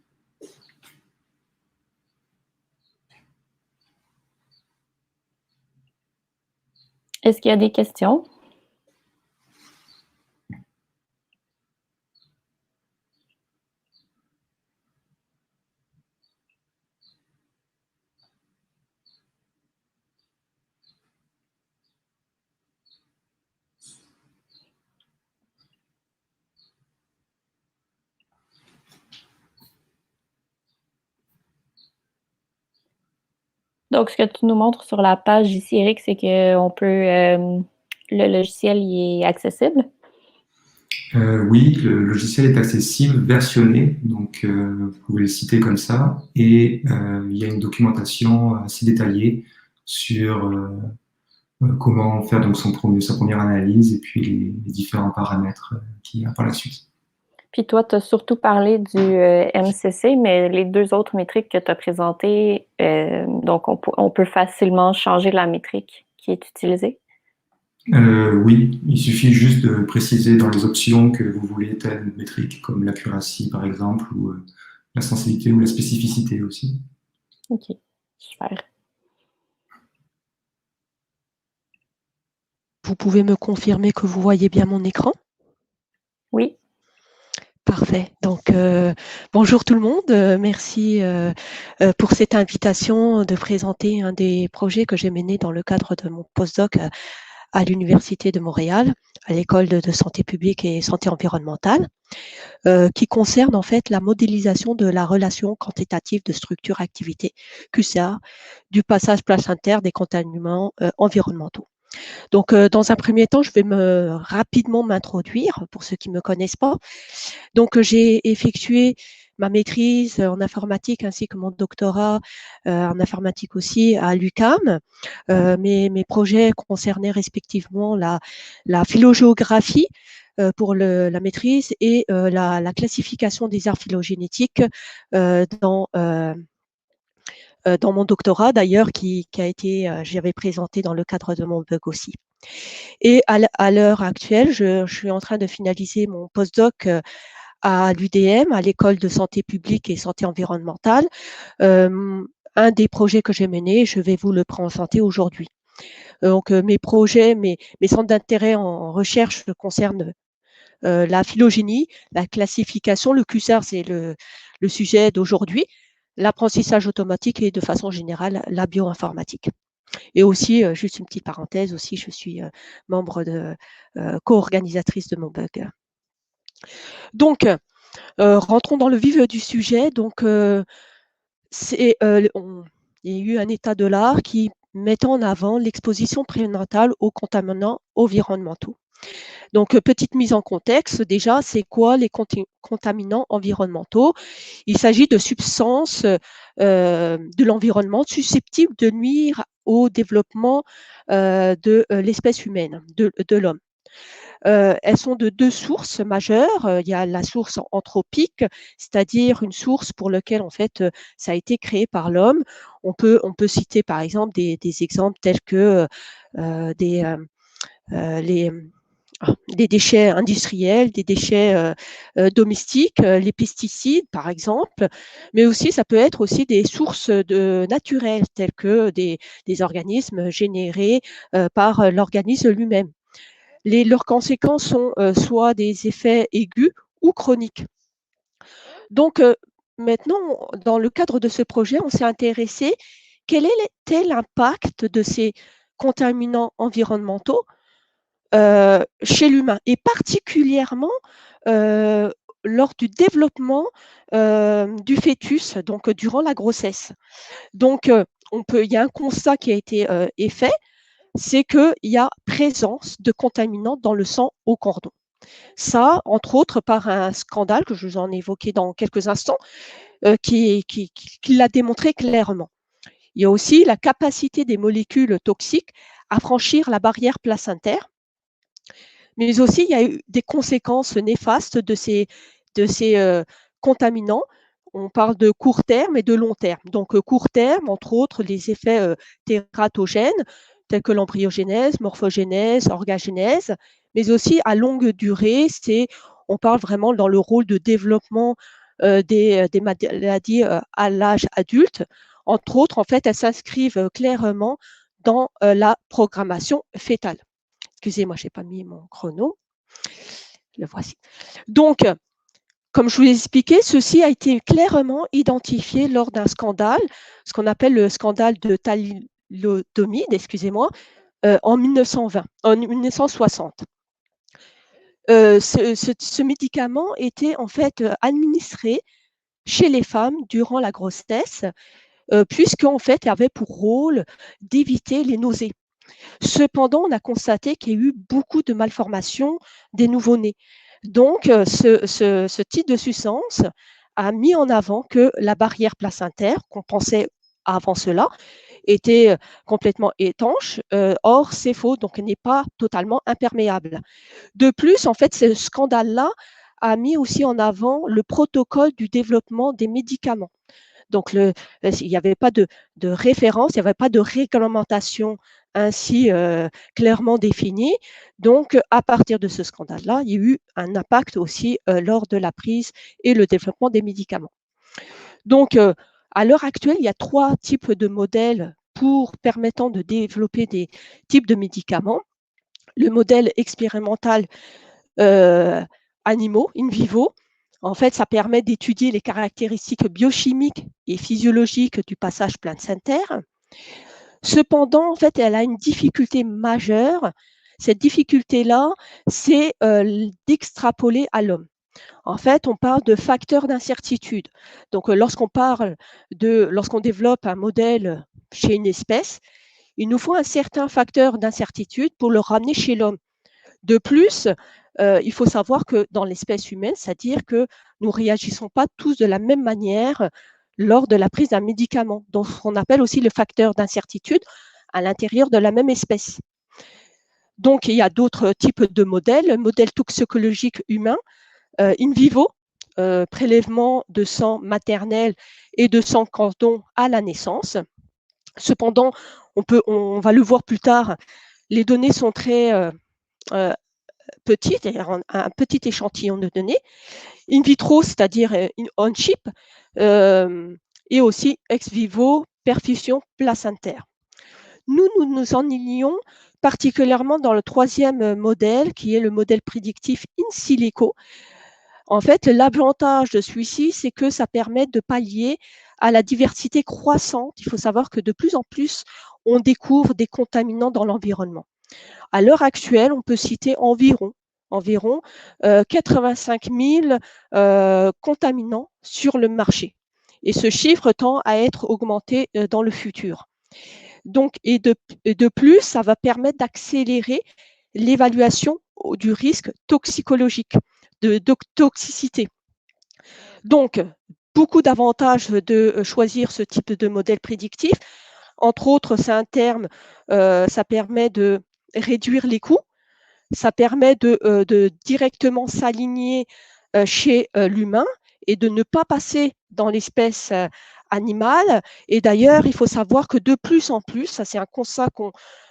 Est-ce qu'il y a des questions? Donc, ce que tu nous montres sur la page ici, Eric, c'est que le logiciel il est accessible? Oui, le logiciel est accessible, versionné, donc vous pouvez le citer comme ça. Et il y a une documentation assez détaillée sur comment faire donc sa première analyse et puis les différents paramètres qu'il y a par la suite. Puis toi, tu as surtout parlé du MCC, mais les deux autres métriques que tu as présentées, donc on peut facilement changer la métrique qui est utilisée? Oui, il suffit juste de préciser dans les options que vous voulez telle métrique, comme l'accuracy par exemple, ou la sensibilité ou la spécificité aussi. Ok, super. Vous pouvez me confirmer que vous voyez bien mon écran? Oui. Parfait. Donc, bonjour tout le monde. Merci pour cette invitation de présenter un des projets que j'ai mené dans le cadre de mon postdoc à l'Université de Montréal, à l'école de santé publique et santé environnementale, qui concerne en fait la modélisation de la relation quantitative de structure-activité, QCA, du passage placentaire des contaminants environnementaux. Donc, dans un premier temps, je vais rapidement m'introduire pour ceux qui ne me connaissent pas. Donc, j'ai effectué ma maîtrise en informatique ainsi que mon doctorat en informatique aussi à l'UQAM. Mes projets concernaient respectivement la phylogéographie pour la maîtrise et la classification des aires phylogénétiques dans mon doctorat d'ailleurs qui a été, j'avais présenté dans le cadre de mon bug aussi. Et à l'heure actuelle, je suis en train de finaliser mon postdoc à l'UDM, à l'école de santé publique et santé environnementale. Un des projets que j'ai mené, je vais vous le présenter aujourd'hui. Donc mes projets, mes centres d'intérêt en recherche concernent la phylogénie, la classification, le QSAR, c'est le sujet d'aujourd'hui, l'apprentissage automatique et de façon générale la bioinformatique. Et aussi, juste une petite parenthèse aussi, je suis membre de co-organisatrice de mon bug. Donc, rentrons dans le vif du sujet. Donc, il y a eu un état de l'art qui met en avant l'exposition prénatale aux contaminants environnementaux. Donc, petite mise en contexte, déjà, c'est quoi les contaminants environnementaux? Il s'agit de substances de l'environnement susceptibles de nuire au développement de l'espèce humaine, de l'homme. Elles sont de deux sources majeures. Il y a la source anthropique, c'est-à-dire une source pour laquelle en fait ça a été créé par l'homme. On peut citer par exemple des exemples tels que des déchets industriels, des déchets domestiques, les pesticides par exemple, mais aussi ça peut être aussi des sources naturelles telles que des organismes générés par l'organisme lui-même. Leurs conséquences sont soit des effets aigus ou chroniques. Donc maintenant, dans le cadre de ce projet, on s'est intéressé quel était l'impact de ces contaminants environnementaux chez l'humain et particulièrement lors du développement du fœtus, donc durant la grossesse. Donc, il y a un constat qui a été fait, c'est qu'il y a présence de contaminants dans le sang au cordon. Ça, entre autres, par un scandale que je vous en ai évoqué dans quelques instants, qui l'a démontré clairement. Il y a aussi la capacité des molécules toxiques à franchir la barrière placentaire, mais aussi il y a eu des conséquences néfastes de ces contaminants. On parle de court terme et de long terme. Donc, court terme, entre autres, les effets tératogènes, tels que l'embryogénèse, morphogénèse, orgagénèse, mais aussi à longue durée, on parle vraiment dans le rôle de développement des maladies à l'âge adulte. Entre autres, en fait, elles s'inscrivent clairement dans la programmation fœtale. Excusez-moi, je n'ai pas mis mon chrono. Le voici. Donc, comme je vous l'ai expliqué, ceci a été clairement identifié lors d'un scandale, ce qu'on appelle le scandale de thalidomide, excusez-moi, en 1960. Ce médicament était en fait administré chez les femmes durant la grossesse, puisqu'en fait, il avait pour rôle d'éviter les nausées. Cependant, on a constaté qu'il y a eu beaucoup de malformations des nouveau-nés. Donc, ce type de substance a mis en avant que la barrière placentaire, qu'on pensait avant cela, était complètement étanche. Or, c'est faux, donc elle n'est pas totalement imperméable. De plus, en fait, ce scandale-là a mis aussi en avant le protocole du développement des médicaments. Donc, il n'y avait pas de référence, il n'y avait pas de réglementation ainsi clairement définie. Donc, à partir de ce scandale-là, il y a eu un impact aussi lors de la prise et le développement des médicaments. Donc, à l'heure actuelle, il y a 3 types de modèles permettant de développer des types de médicaments. Le modèle expérimental animaux, in vivo. En fait, ça permet d'étudier les caractéristiques biochimiques et physiologiques du passage placentaire. Cependant, en fait, elle a une difficulté majeure. Cette difficulté-là, c'est d'extrapoler à l'homme. En fait, on parle de facteurs d'incertitude. Donc, lorsqu'on développe un modèle chez une espèce, il nous faut un certain facteur d'incertitude pour le ramener chez l'homme. De plus, il faut savoir que dans l'espèce humaine, c'est-à-dire que nous ne réagissons pas tous de la même manière lors de la prise d'un médicament, donc on appelle aussi le facteur d'incertitude à l'intérieur de la même espèce. Donc, il y a d'autres types de modèles. Le modèle toxicologique humain, in vivo, prélèvement de sang maternel et de sang cordon à la naissance. Cependant, on va le voir plus tard, les données sont très petites, un petit échantillon de données. In vitro, c'est-à-dire on-chip, et aussi ex vivo, perfusion placentaire. Nous nous enlignons particulièrement dans le 3e modèle, qui est le modèle prédictif in silico. En fait, l'avantage de celui-ci, c'est que ça permet de pallier à la diversité croissante. Il faut savoir que de plus en plus, on découvre des contaminants dans l'environnement. À l'heure actuelle, on peut citer environ 85 000 contaminants sur le marché. Et ce chiffre tend à être augmenté dans le futur. Donc, et de plus, ça va permettre d'accélérer l'évaluation du risque toxicologique, de toxicité. Donc, beaucoup d'avantages de choisir ce type de modèle prédictif. Entre autres, c'est un terme, ça permet de réduire les coûts, ça permet de directement s'aligner chez l'humain et de ne pas passer dans l'espèce animal. Et d'ailleurs, il faut savoir que de plus en plus, ça c'est un constat qu'on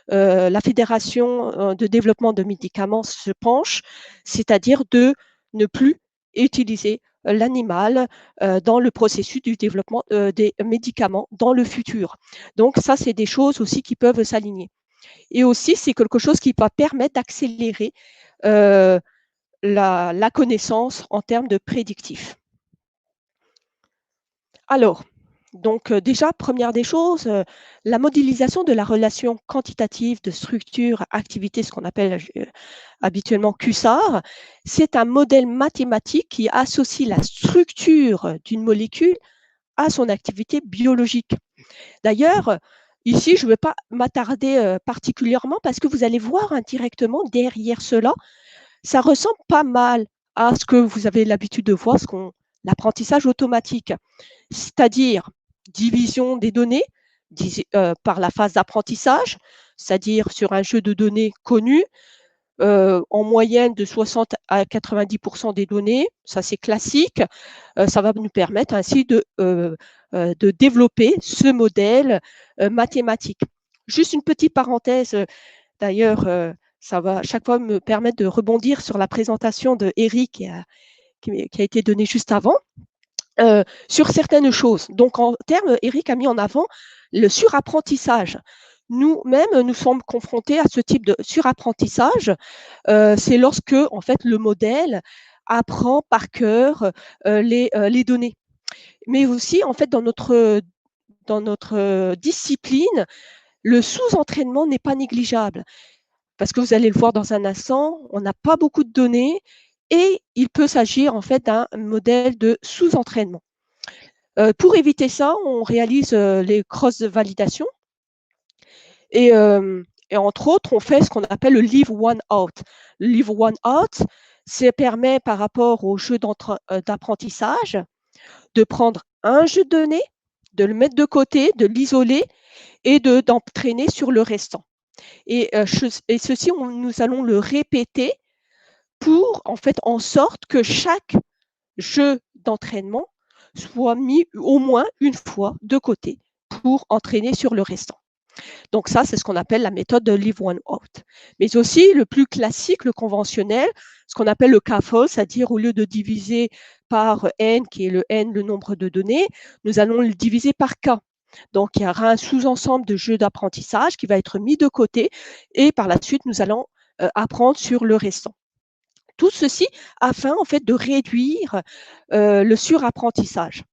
la Fédération de développement de médicaments se penche, c'est-à-dire de ne plus utiliser l'animal dans le processus du développement des médicaments dans le futur. Donc ça, c'est des choses aussi qui peuvent s'aligner. Et aussi, c'est quelque chose qui va permettre d'accélérer la connaissance en termes de prédictif. Alors, donc déjà, première des choses, la modélisation de la relation quantitative de structure, activité, ce qu'on appelle habituellement QSAR, c'est un modèle mathématique qui associe la structure d'une molécule à son activité biologique. D'ailleurs, ici, je ne vais pas m'attarder particulièrement parce que vous allez voir indirectement derrière cela, ça ressemble pas mal à ce que vous avez l'habitude de voir, l'apprentissage automatique, c'est-à-dire division des données par la phase d'apprentissage, c'est-à-dire sur un jeu de données connu, en moyenne de 60 à 90% des données, ça c'est classique, ça va nous permettre ainsi de développer ce modèle mathématique. Juste une petite parenthèse, d'ailleurs, ça va à chaque fois me permettre de rebondir sur la présentation de Eric qui a été donnée juste avant. Sur certaines choses. Donc, en termes, Eric a mis en avant le surapprentissage. Nous-mêmes, nous sommes confrontés à ce type de surapprentissage. C'est lorsque, en fait, le modèle apprend par cœur les données. Mais aussi, en fait, dans notre discipline, le sous-entraînement n'est pas négligeable. Parce que vous allez le voir dans un instant, on n'a pas beaucoup de données et il peut s'agir en fait d'un modèle de sous-entraînement. Pour éviter ça, on réalise les cross-validations et entre autres, on fait ce qu'on appelle le leave one out. Le leave one out, ça permet par rapport au jeu d'apprentissage de prendre un jeu de données, de le mettre de côté, de l'isoler et d'entraîner sur le restant. Et ceci, nous allons le répéter pour en fait en sorte que chaque jeu d'entraînement soit mis au moins une fois de côté pour entraîner sur le restant. Donc ça, c'est ce qu'on appelle la méthode de leave one out. Mais aussi le plus classique, le conventionnel, ce qu'on appelle le K-fold, c'est-à-dire au lieu de diviser par n, qui est le nombre de données, nous allons le diviser par K. Donc il y aura un sous-ensemble de jeux d'apprentissage qui va être mis de côté et par la suite, nous allons apprendre sur le restant. Tout ceci afin en fait de réduire le surapprentissage.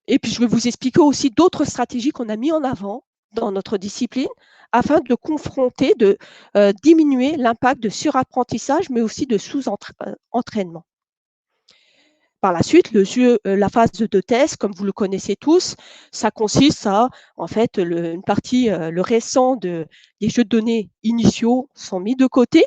Et puis je vais vous expliquer aussi d'autres stratégies qu'on a mis en avant dans notre discipline afin de confronter, de diminuer l'impact de surapprentissage, mais aussi de sous-entraînement. Par la suite, la phase de test, comme vous le connaissez tous, ça consiste à, en fait, une partie, le restant des jeux de données initiaux sont mis de côté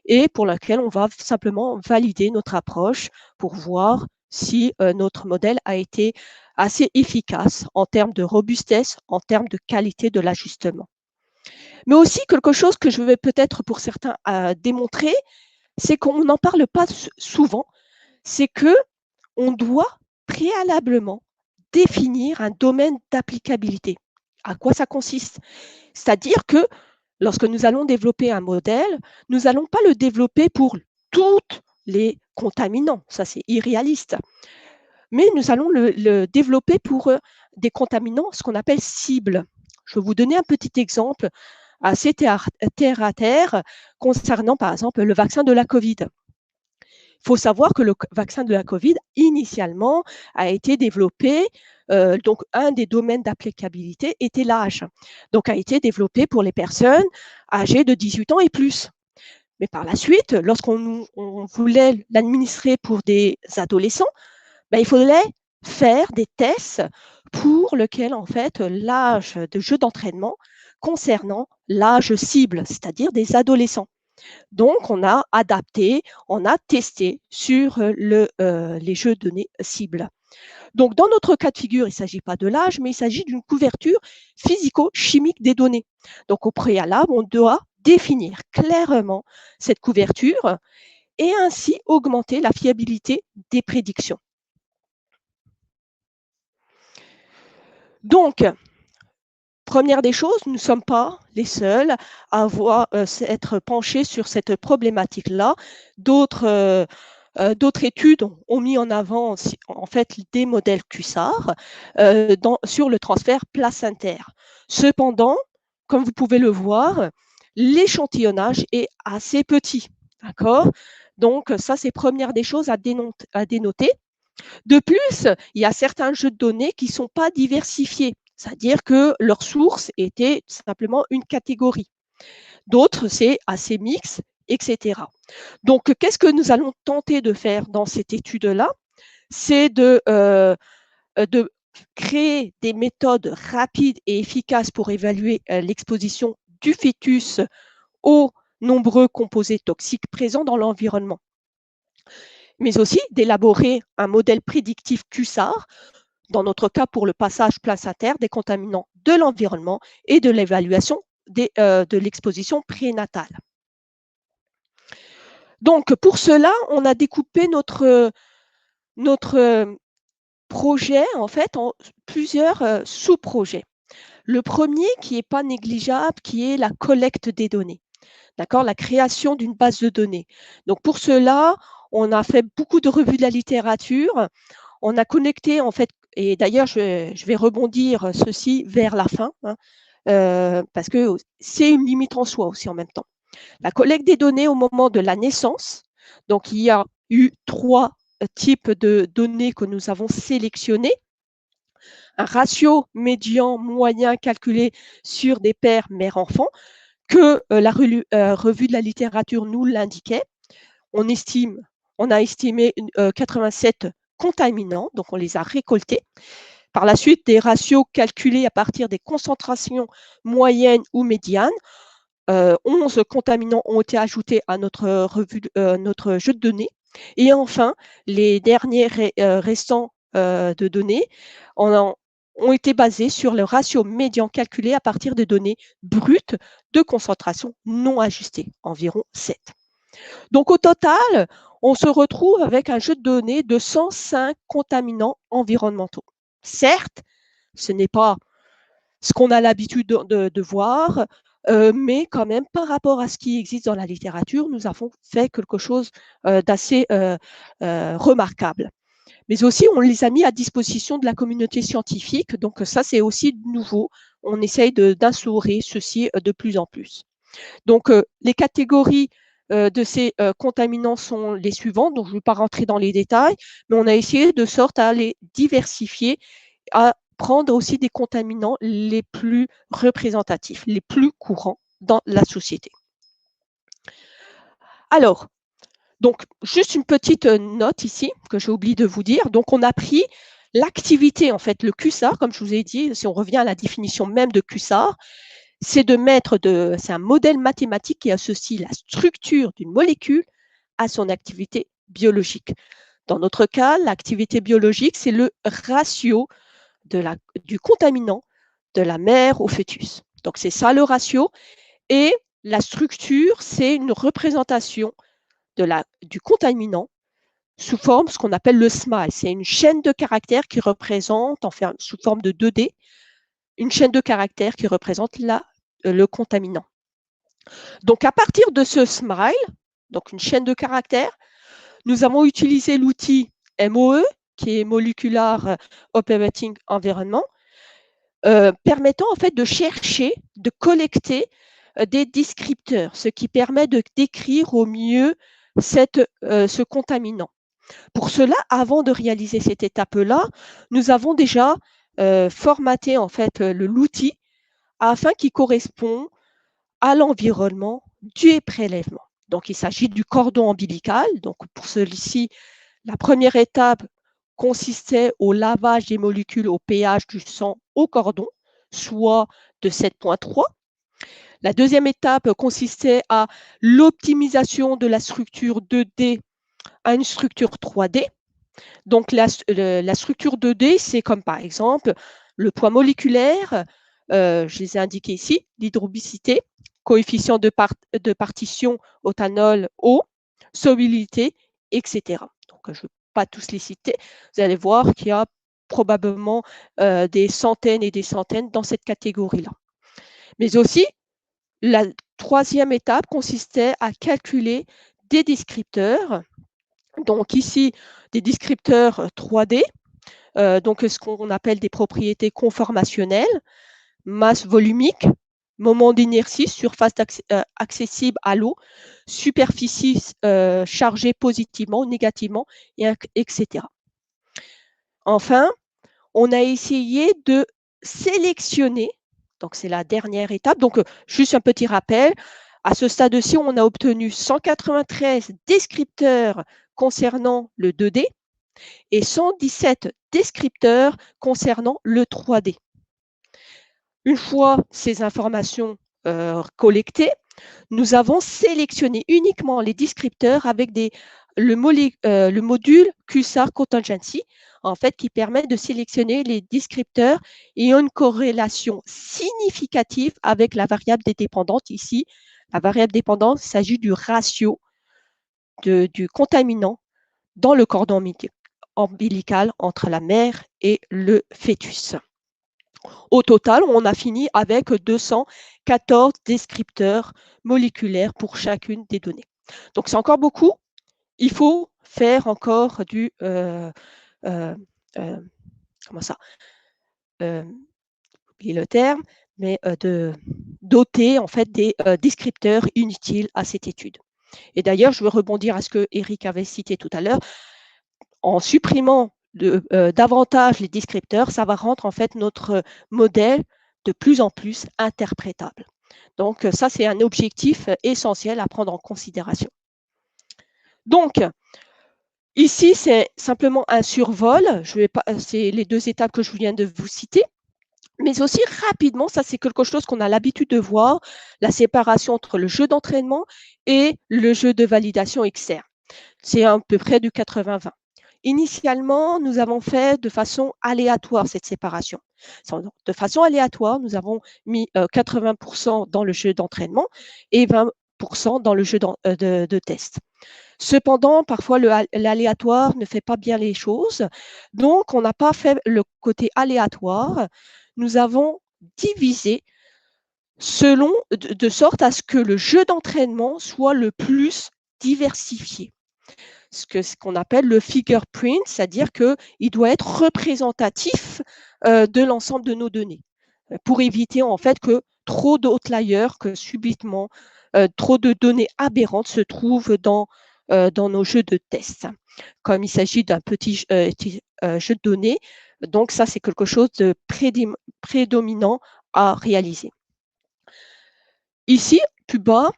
et pour laquelle on va simplement valider notre approche pour voir si notre modèle a été assez efficace en termes de robustesse, en termes de qualité de l'ajustement. Mais aussi quelque chose que je vais peut-être pour certains démontrer, c'est qu'on n'en parle pas souvent, c'est que on doit préalablement définir un domaine d'applicabilité. À quoi ça consiste? C'est-à-dire que lorsque nous allons développer un modèle, nous n'allons pas le développer pour toutes les contaminants, ça c'est irréaliste, mais nous allons le développer pour des contaminants, ce qu'on appelle cibles. Je vais vous donner un petit exemple assez terre à terre concernant par exemple le vaccin de la Covid. Il faut savoir que le vaccin de la Covid, initialement, a été développé, donc un des domaines d'applicabilité était l'âge. Donc a été développé pour les personnes âgées de 18 ans et plus. Mais par la suite, lorsqu'on voulait l'administrer pour des adolescents, il fallait faire des tests pour lequel, en fait, l'âge de jeu d'entraînement concernant l'âge cible, c'est-à-dire des adolescents. Donc, on a adapté, on a testé sur les jeux de données cibles. Donc, dans notre cas de figure, il ne s'agit pas de l'âge, mais il s'agit d'une couverture physico-chimique des données. Donc, au préalable, on doit définir clairement cette couverture et ainsi augmenter la fiabilité des prédictions. Donc, première des choses, nous ne sommes pas les seuls à être penchés sur cette problématique-là. D'autres études ont mis en avant en fait des modèles QSAR sur le transfert placentaire. Cependant, comme vous pouvez le voir, l'échantillonnage est assez petit. D'accord? Donc, ça, c'est première des choses à dénoter. De plus, il y a certains jeux de données qui ne sont pas diversifiés, c'est-à-dire que leur source était simplement une catégorie. D'autres, c'est assez mixte, etc. Donc, qu'est-ce que nous allons tenter de faire dans cette étude-là? C'est de créer des méthodes rapides et efficaces pour évaluer l'exposition du fœtus aux nombreux composés toxiques présents dans l'environnement, mais aussi d'élaborer un modèle prédictif QSAR, dans notre cas pour le passage placentaire des contaminants de l'environnement et de l'évaluation de l'exposition prénatale. Donc, pour cela, on a découpé notre projet en fait en plusieurs sous-projets. Le premier qui n'est pas négligeable, qui est la collecte des données. D'accord, la création d'une base de données. Donc pour cela, on a fait beaucoup de revues de la littérature. On a connecté en fait, et d'ailleurs je vais rebondir ceci vers la fin, parce que c'est une limite en soi aussi en même temps. La collecte des données au moment de la naissance. Donc il y a eu 3 types de données que nous avons sélectionnées. Un ratio médian moyen calculé sur des pères mère-enfant, que la revue de la littérature nous l'indiquait. On a estimé 87 contaminants, donc on les a récoltés. Par la suite, des ratios calculés à partir des concentrations moyennes ou médianes. 11 contaminants ont été ajoutés à notre jeu de données. Et enfin, les derniers restants de données ont été basés sur le ratio médian calculé à partir de données brutes de concentration non ajustées, environ 7. Donc au total, on se retrouve avec un jeu de données de 105 contaminants environnementaux. Certes, ce n'est pas ce qu'on a l'habitude de voir, mais quand même, par rapport à ce qui existe dans la littérature, nous avons fait quelque chose d'assez remarquable. Mais aussi, on les a mis à disposition de la communauté scientifique. Donc ça, c'est aussi nouveau. On essaye d'instaurer ceci de plus en plus. Donc, les catégories de ces contaminants sont les suivantes. Donc, je ne vais pas rentrer dans les détails, mais on a essayé de sorte à les diversifier, à prendre aussi des contaminants les plus représentatifs, les plus courants dans la société. Alors, donc, juste une petite note ici que j'ai oublié de vous dire. Donc, on a pris l'activité, en fait, le QSAR, comme je vous ai dit, si on revient à la définition même de QSAR, c'est un modèle mathématique qui associe la structure d'une molécule à son activité biologique. Dans notre cas, l'activité biologique, c'est le ratio du contaminant de la mère au fœtus. Donc, c'est ça le ratio. Et la structure, c'est une représentation du contaminant sous forme, ce qu'on appelle le SMILE. C'est une chaîne de caractères qui représente, sous forme de 2D, une chaîne de caractères qui représente le contaminant. Donc, à partir de ce SMILE, donc une chaîne de caractères, nous avons utilisé l'outil MOE, qui est Molecular Operating Environment, permettant en fait de chercher, de collecter des descripteurs, ce qui permet de décrire au mieux ce contaminant. Pour cela, avant de réaliser cette étape-là, nous avons déjà formaté en fait l'outil afin qu'il corresponde à l'environnement du prélèvement. Donc, il s'agit du cordon ombilical. Donc, pour celui-ci, la première étape consistait au lavage des molécules au pH du sang au cordon, soit de 7,3. La deuxième étape consistait à l'optimisation de la structure 2D à une structure 3D. Donc, la structure 2D, c'est comme par exemple le poids moléculaire, je les ai indiqués ici, l'hydrobicité, coefficient de partition autanol O, solubilité, etc. Donc, je ne vais pas tous les citer. Vous allez voir qu'il y a probablement des centaines et des centaines dans cette catégorie-là. Mais aussi, la troisième étape consistait à calculer des descripteurs. Donc ici, des descripteurs 3D, donc ce qu'on appelle des propriétés conformationnelles, masse volumique, moment d'inertie, surface accessible à l'eau, superficie chargée positivement ou négativement, etc. Enfin, on a essayé de sélectionner, donc c'est la dernière étape, donc juste un petit rappel, à ce stade-ci, on a obtenu 193 descripteurs concernant le 2D et 117 descripteurs concernant le 3D. Une fois ces informations collectées, nous avons sélectionné uniquement les descripteurs avec le module QSAR Contingency, en fait, qui permet de sélectionner les descripteurs ayant une corrélation significative avec la variable dépendante. Ici, la variable dépendante, il s'agit du ratio du contaminant dans le cordon ombilical entre la mère et le fœtus. Au total, on a fini avec 214 descripteurs moléculaires pour chacune des données. Donc, c'est encore beaucoup. Il faut faire encore du comment ça oublié le terme, mais de doter en fait des descripteurs inutiles à cette étude. Et d'ailleurs, je veux rebondir à ce que Eric avait cité tout à l'heure. En supprimant davantage les descripteurs, ça va rendre en fait notre modèle de plus en plus interprétable. Donc, ça, c'est un objectif essentiel à prendre en considération. Donc, ici, c'est simplement un survol. C'est les deux étapes que je viens de vous citer. Mais aussi rapidement, ça c'est quelque chose qu'on a l'habitude de voir, la séparation entre le jeu d'entraînement et le jeu de validation externe. C'est à peu près du 80-20. Initialement, nous avons fait de façon aléatoire cette séparation. De façon aléatoire, nous avons mis 80% dans le jeu d'entraînement et 20% dans le jeu de test. Cependant, parfois, l'aléatoire ne fait pas bien les choses. Donc, on n'a pas fait le côté aléatoire. Nous avons divisé de sorte à ce que le jeu d'entraînement soit le plus diversifié. Ce qu'on appelle le fingerprint, c'est-à-dire qu'il doit être représentatif de l'ensemble de nos données pour éviter en fait que trop d'outliers, que subitement trop de données aberrantes se trouvent dans nos jeux de test. Comme il s'agit d'un petit jeu de données, donc ça c'est quelque chose de prédominant à réaliser. Ici, plus bas,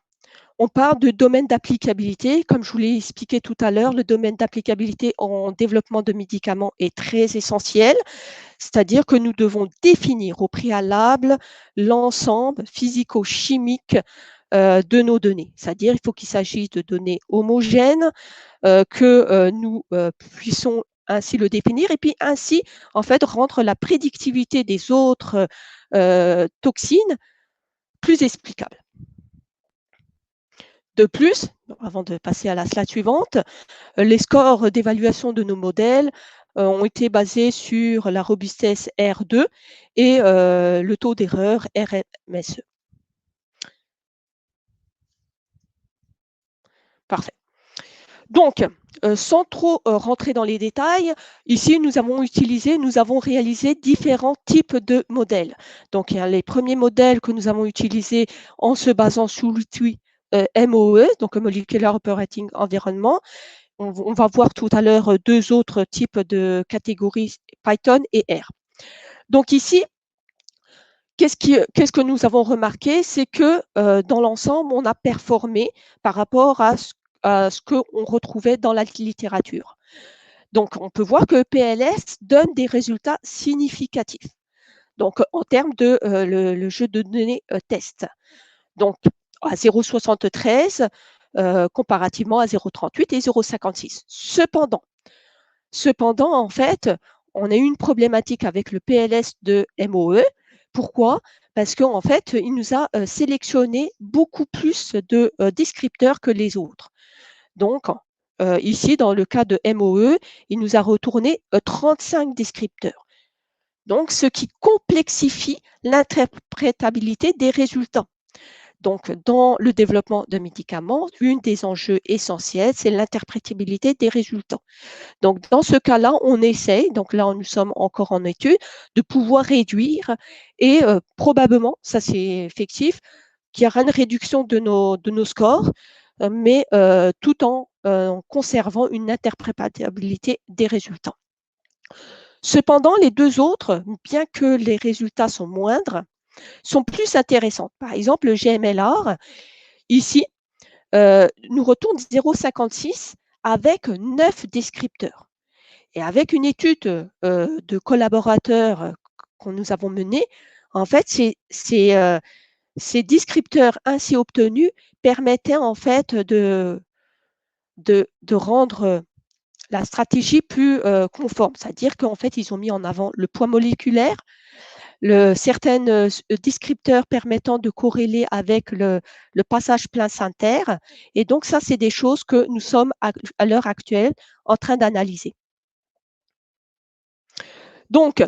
on parle de domaine d'applicabilité. Comme je vous l'ai expliqué tout à l'heure, le domaine d'applicabilité en développement de médicaments est très essentiel, c'est-à-dire que nous devons définir au préalable l'ensemble physico-chimique de nos données. C'est-à-dire qu'il faut qu'il s'agisse de données homogènes, que nous puissions ainsi le définir et puis ainsi, en fait, rendre la prédictivité des autres toxines plus explicable. De plus, avant de passer à la slide suivante, les scores d'évaluation de nos modèles ont été basés sur la robustesse R2 et le taux d'erreur RMSE. Parfait. Donc, sans trop rentrer dans les détails, ici, nous avons réalisé différents types de modèles. Donc, il y a les premiers modèles que nous avons utilisés en se basant sur l'outil MOE, donc Molecular Operating Environment. On va voir tout à l'heure deux autres types de catégories, Python et R. Donc ici, qu'est-ce que nous avons remarqué? C'est que dans l'ensemble, on a performé par rapport à ce qu'on retrouvait dans la littérature. Donc, on peut voir que PLS donne des résultats significatifs. Donc, en termes de le jeu de données test. Donc, à 0,73 comparativement à 0,38 et 0,56. Cependant, en fait, on a eu une problématique avec le PLS de MOE. Pourquoi? Parce qu'en fait, il nous a sélectionné beaucoup plus de descripteurs que les autres. Donc, ici, dans le cas de MOE, il nous a retourné 35 descripteurs. Donc, ce qui complexifie l'interprétabilité des résultats. Donc, dans le développement de médicaments, une des enjeux essentiels, c'est l'interprétabilité des résultats. Donc, dans ce cas-là, on essaye, donc là, nous sommes encore en étude, de pouvoir réduire et probablement, ça c'est effectif, qu'il y aura une réduction de nos scores, mais tout en conservant une interprétabilité des résultats. Cependant, les deux autres, bien que les résultats sont moindres, sont plus intéressants. Par exemple, le GMLR, ici, nous retourne 0,56 avec 9 descripteurs. Et avec une étude de collaborateurs que nous avons menée, en fait, ces descripteurs ainsi obtenus permettaient en fait de rendre la stratégie plus conforme. C'est-à-dire qu'en fait, ils ont mis en avant le poids moléculaire, certains descripteurs permettant de corréler avec le passage placentaire. Et donc, ça, c'est des choses que nous sommes à l'heure actuelle en train d'analyser. Donc,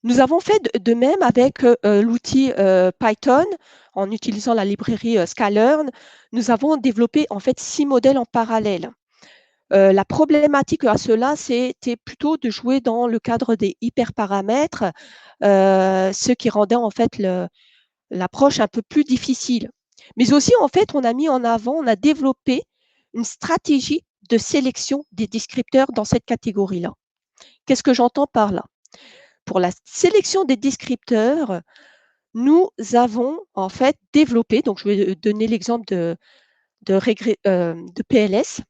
nous avons fait de même avec l'outil Python, en utilisant la librairie Sklearn. Nous avons développé en fait 6 modèles en parallèle. La problématique à cela, c'était plutôt de jouer dans le cadre des hyperparamètres, ce qui rendait en fait l'approche un peu plus difficile. Mais aussi, en fait, on a développé une stratégie de sélection des descripteurs dans cette catégorie-là. Qu'est-ce que j'entends par là? Pour la sélection des descripteurs, nous avons en fait développé, donc je vais donner l'exemple de PLS.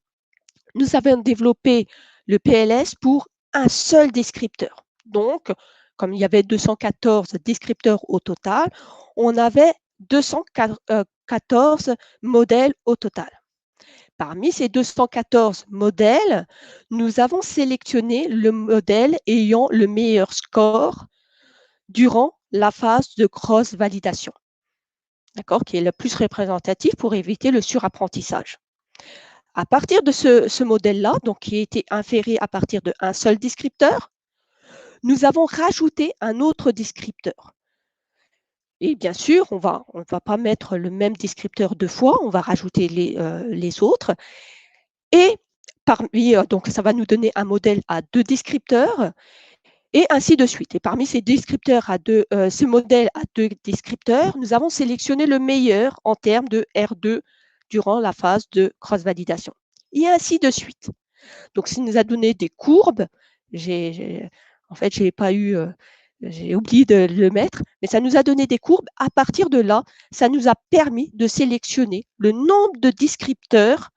Nous avons développé le PLS pour un seul descripteur. Donc, comme il y avait 214 descripteurs au total, on avait 214 modèles au total. Parmi ces 214 modèles, nous avons sélectionné le modèle ayant le meilleur score durant la phase de cross-validation, d'accord, qui est le plus représentatif pour éviter le surapprentissage. À partir de ce modèle-là, donc qui a été inféré à partir d'un seul descripteur, nous avons rajouté un autre descripteur. Et bien sûr, on ne va pas mettre le même descripteur deux fois, on va rajouter les autres. Et donc ça va nous donner un modèle à 2 descripteurs, et ainsi de suite. Et parmi ces descripteurs ce modèle à 2 descripteurs, nous avons sélectionné le meilleur en termes de R2 durant la phase de cross-validation. Et ainsi de suite. Donc, ça nous a donné des courbes. En fait, j'ai oublié de le mettre, mais ça nous a donné des courbes. À partir de là, ça nous a permis de sélectionner le nombre de descripteurs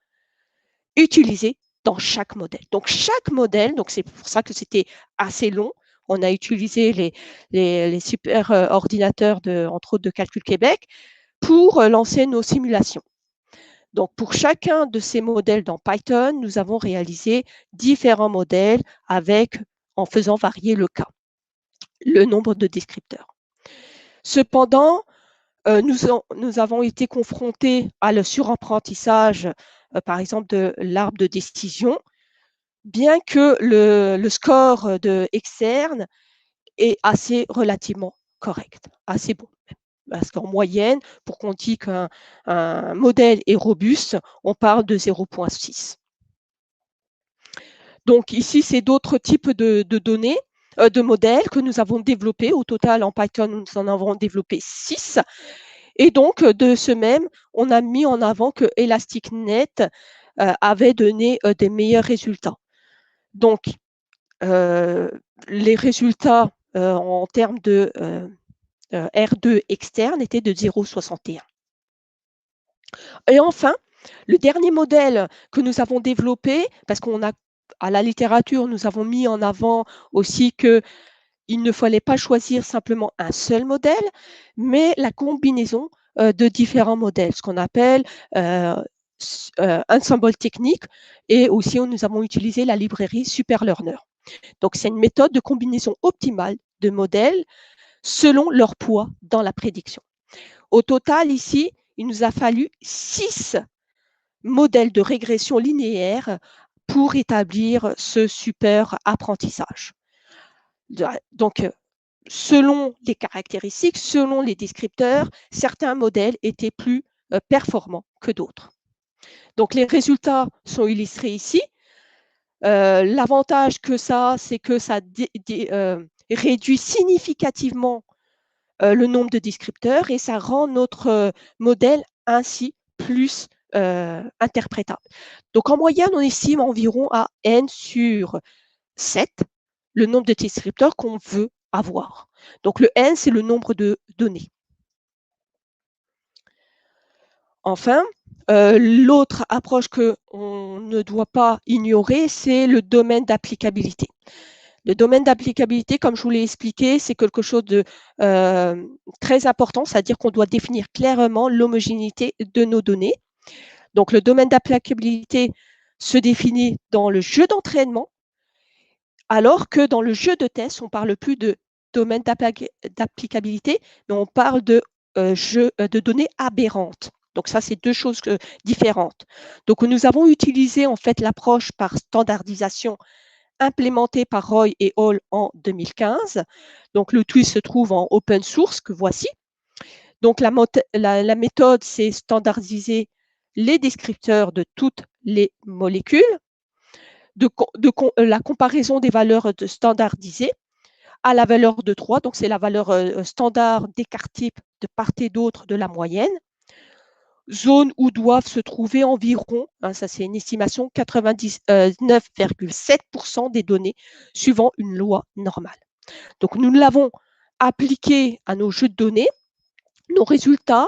utilisés dans chaque modèle. Donc, chaque modèle, donc c'est pour ça que c'était assez long. On a utilisé les super ordinateurs, entre autres de Calcul Québec, pour lancer nos simulations. Donc, pour chacun de ces modèles dans Python, nous avons réalisé différents modèles en faisant varier le nombre de descripteurs. Cependant, nous avons été confrontés à le surapprentissage, par exemple, de l'arbre de décision, bien que le score externe est assez relativement correct, assez bon. Parce qu'en moyenne, pour qu'on dise qu'un modèle est robuste, on parle de 0,6. Donc ici, c'est d'autres types de données, de modèles que nous avons développés. Au total, en Python, nous en avons développé 6. Et donc, de ce même, on a mis en avant que ElasticNet avait donné des meilleurs résultats. Donc, les résultats en termes de R2 externe était de 0,61. Et enfin, le dernier modèle que nous avons développé, parce à la littérature, nous avons mis en avant aussi qu'il ne fallait pas choisir simplement un seul modèle, mais la combinaison de différents modèles, ce qu'on appelle ensemble technique, et aussi nous avons utilisé la librairie SuperLearner. Donc, c'est une méthode de combinaison optimale de modèles selon leur poids dans la prédiction. Au total, ici, il nous a fallu 6 modèles de régression linéaire pour établir ce super apprentissage. Donc, selon les caractéristiques, selon les descripteurs, certains modèles étaient plus performants que d'autres. Donc, les résultats sont illustrés ici. L'avantage que ça, c'est que ça réduit significativement le nombre de descripteurs et ça rend notre modèle ainsi plus interprétable. Donc, en moyenne, on estime environ à n sur 7 le nombre de descripteurs qu'on veut avoir. Donc, le n, c'est le nombre de données. Enfin, l'autre approche qu'on ne doit pas ignorer, c'est le domaine d'applicabilité. Le domaine d'applicabilité, comme je vous l'ai expliqué, c'est quelque chose de très important, c'est-à-dire qu'on doit définir clairement l'homogénéité de nos données. Donc, le domaine d'applicabilité se définit dans le jeu d'entraînement, alors que dans le jeu de test, on ne parle plus de domaine d'applicabilité, mais on parle de données aberrantes. Donc, ça, c'est deux choses différentes. Donc, nous avons utilisé en fait l'approche par standardisation implémentée par Roy et Hall en 2015. Donc, le tout se trouve en open source que voici. Donc, la méthode, c'est standardiser les descripteurs de toutes les molécules, la comparaison des valeurs standardisées à la valeur de 3, donc c'est la valeur standard d'écart type de part et d'autre de la moyenne, zone où doivent se trouver environ, ça c'est une estimation, 99,7% des données suivant une loi normale. Donc nous l'avons appliqué à nos jeux de données. Nos résultats,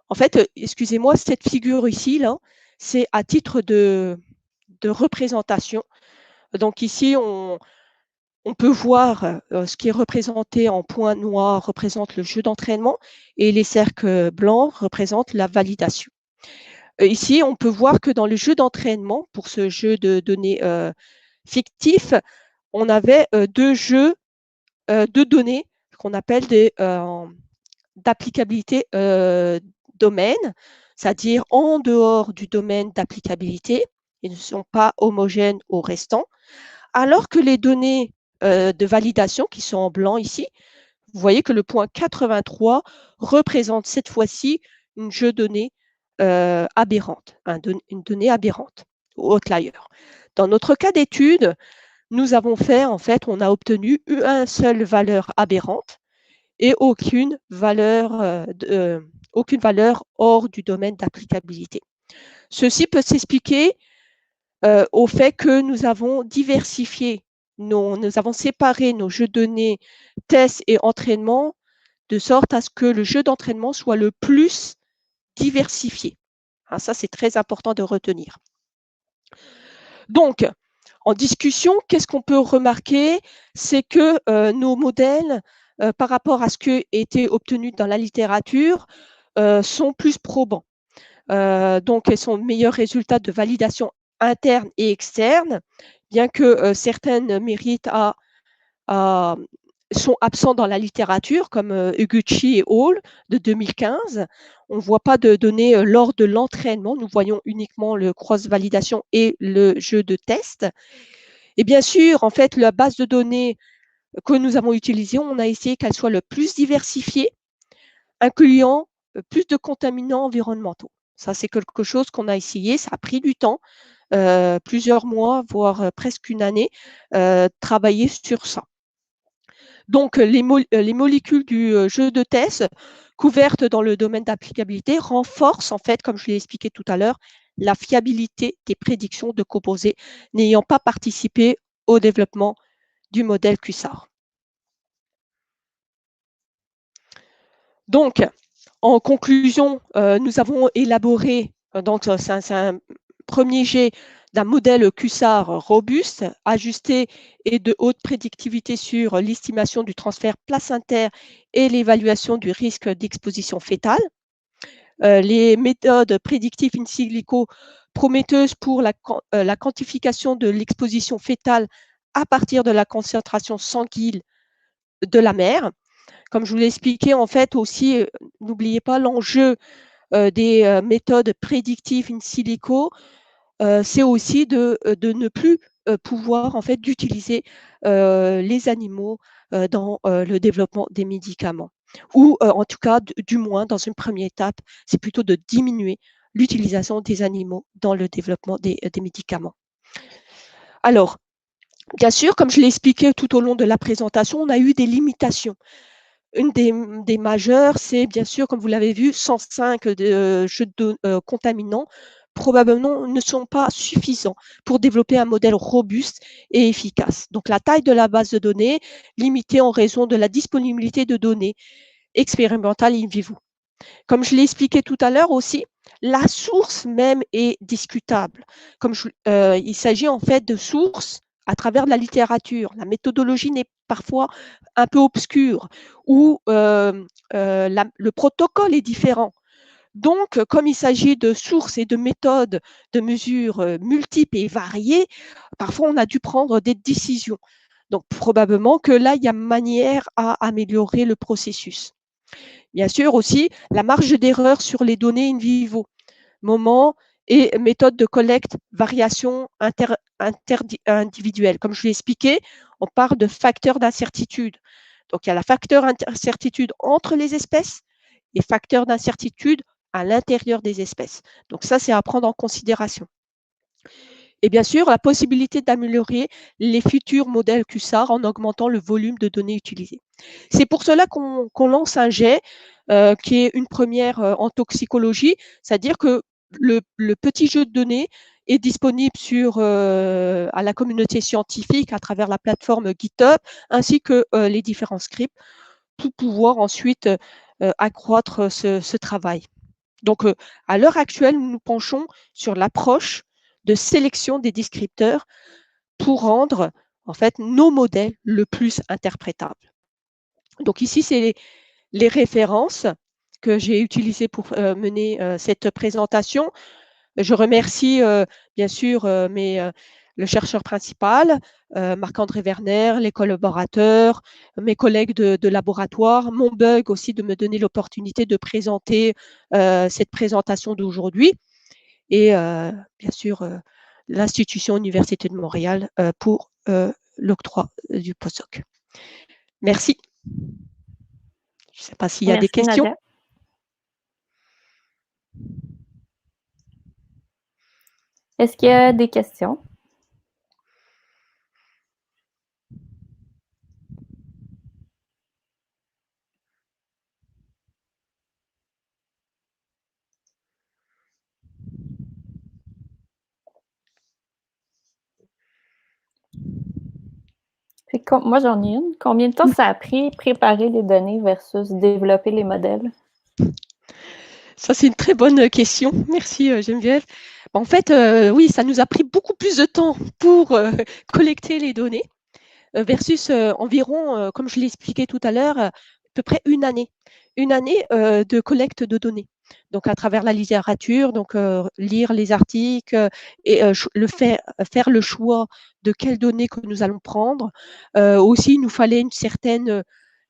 en fait, excusez-moi, cette figure ici, là, c'est à titre de représentation. Donc ici, on peut voir ce qui est représenté en point noir représente le jeu d'entraînement et les cercles blancs représentent la validation. Ici, on peut voir que dans le jeu d'entraînement, pour ce jeu de données fictif, on avait deux jeux de données qu'on appelle d'applicabilité domaine, c'est-à-dire en dehors du domaine d'applicabilité, ils ne sont pas homogènes au restant, alors que les données de validation qui sont en blanc ici, vous voyez que le point 83 représente cette fois-ci une jeu de données aberrante, une donnée aberrante, outlier. Dans notre cas d'étude, nous avons fait, en fait, on a obtenu une seule valeur aberrante et aucune valeur hors du domaine d'applicabilité. Ceci peut s'expliquer au fait que nous avons diversifié, nous avons séparé nos jeux de données tests et entraînement de sorte à ce que le jeu d'entraînement soit le plus diversifié. Hein, ça, c'est très important de retenir. Donc, en discussion, qu'est-ce qu'on peut remarquer? C'est que nos modèles, par rapport à ce qui a été obtenu dans la littérature, sont plus probants. Donc, ils sont meilleurs résultats de validation interne et externe, bien que certaines méritent sont absents dans la littérature, comme Higuchi et Hall de 2015. On ne voit pas de données lors de l'entraînement. Nous voyons uniquement le cross-validation et le jeu de test. Et bien sûr, en fait, la base de données que nous avons utilisée, on a essayé qu'elle soit le plus diversifiée, incluant plus de contaminants environnementaux. Ça, c'est quelque chose qu'on a essayé. Ça a pris du temps, plusieurs mois, voire presque une année, travailler sur ça. Donc, les molécules du jeu de test couvertes dans le domaine d'applicabilité renforcent, en fait, comme je l'ai expliqué tout à l'heure, la fiabilité des prédictions de composés n'ayant pas participé au développement du modèle QSAR. Donc, en conclusion, nous avons élaboré, donc c'est un premier jet d'un modèle QSAR robuste, ajusté et de haute prédictivité sur l'estimation du transfert placentaire et l'évaluation du risque d'exposition fétale. Les méthodes prédictives in silico prometteuses pour la quantification de l'exposition fétale à partir de la concentration sanguine de la mère. Comme je vous l'ai expliqué, en fait, aussi, n'oubliez pas l'enjeu des méthodes prédictives in silico c'est aussi de ne plus pouvoir en fait d'utiliser les animaux dans le développement des médicaments. Ou en tout cas, du moins, dans une première étape, c'est plutôt de diminuer l'utilisation des animaux dans le développement des médicaments. Alors, bien sûr, comme je l'ai expliqué tout au long de la présentation, on a eu des limitations. Une des majeures, c'est bien sûr, comme vous l'avez vu, 105 jeux contaminants probablement ne sont pas suffisants pour développer un modèle robuste et efficace. Donc la taille de la base de données limitée en raison de la disponibilité de données expérimentales in vivo. Comme je l'ai expliqué tout à l'heure aussi, la source même est discutable. Il s'agit en fait de sources à travers de la littérature. La méthodologie n'est parfois un peu obscure ou le protocole est différent. Donc, comme il s'agit de sources et de méthodes de mesure multiples et variées, parfois on a dû prendre des décisions. Donc, probablement que là, il y a manière à améliorer le processus. Bien sûr aussi, la marge d'erreur sur les données in vivo, moment et méthode de collecte, variation individuelle. Comme je l'ai expliqué, on parle de facteurs d'incertitude. Donc, il y a la facteur d'incertitude entre les espèces et facteurs d'incertitude à l'intérieur des espèces. Donc, ça, c'est à prendre en considération. Et bien sûr, la possibilité d'améliorer les futurs modèles QSAR en augmentant le volume de données utilisées. C'est pour cela qu'on lance un jet qui est une première en toxicologie, c'est-à-dire que le petit jeu de données est disponible à la communauté scientifique à travers la plateforme GitHub, ainsi que les différents scripts, pour pouvoir ensuite accroître ce travail. Donc, à l'heure actuelle, nous nous penchons sur l'approche de sélection des descripteurs pour rendre en fait nos modèles le plus interprétables. Donc ici, c'est les références que j'ai utilisées pour mener cette présentation. Je remercie bien sûr le chercheur principal, Marc-André Werner, les collaborateurs, mes collègues de laboratoire, mon bug aussi de me donner l'opportunité de présenter cette présentation d'aujourd'hui et bien sûr l'institution Université de Montréal pour l'octroi du postdoc. Merci. Je ne sais pas s'il y a des questions. Nadia. Est-ce qu'il y a des questions? Moi, j'en ai une. Combien de temps ça a pris préparer les données versus développer les modèles? Ça, c'est une très bonne question. Merci, Geneviève. En fait, oui, ça nous a pris beaucoup plus de temps pour collecter les données versus environ, comme je l'ai expliqué tout à l'heure, à peu près une année. Une année de collecte de données. Donc, à travers la littérature, donc lire les articles et faire le choix de quelles données que nous allons prendre. Aussi, il nous fallait une certaine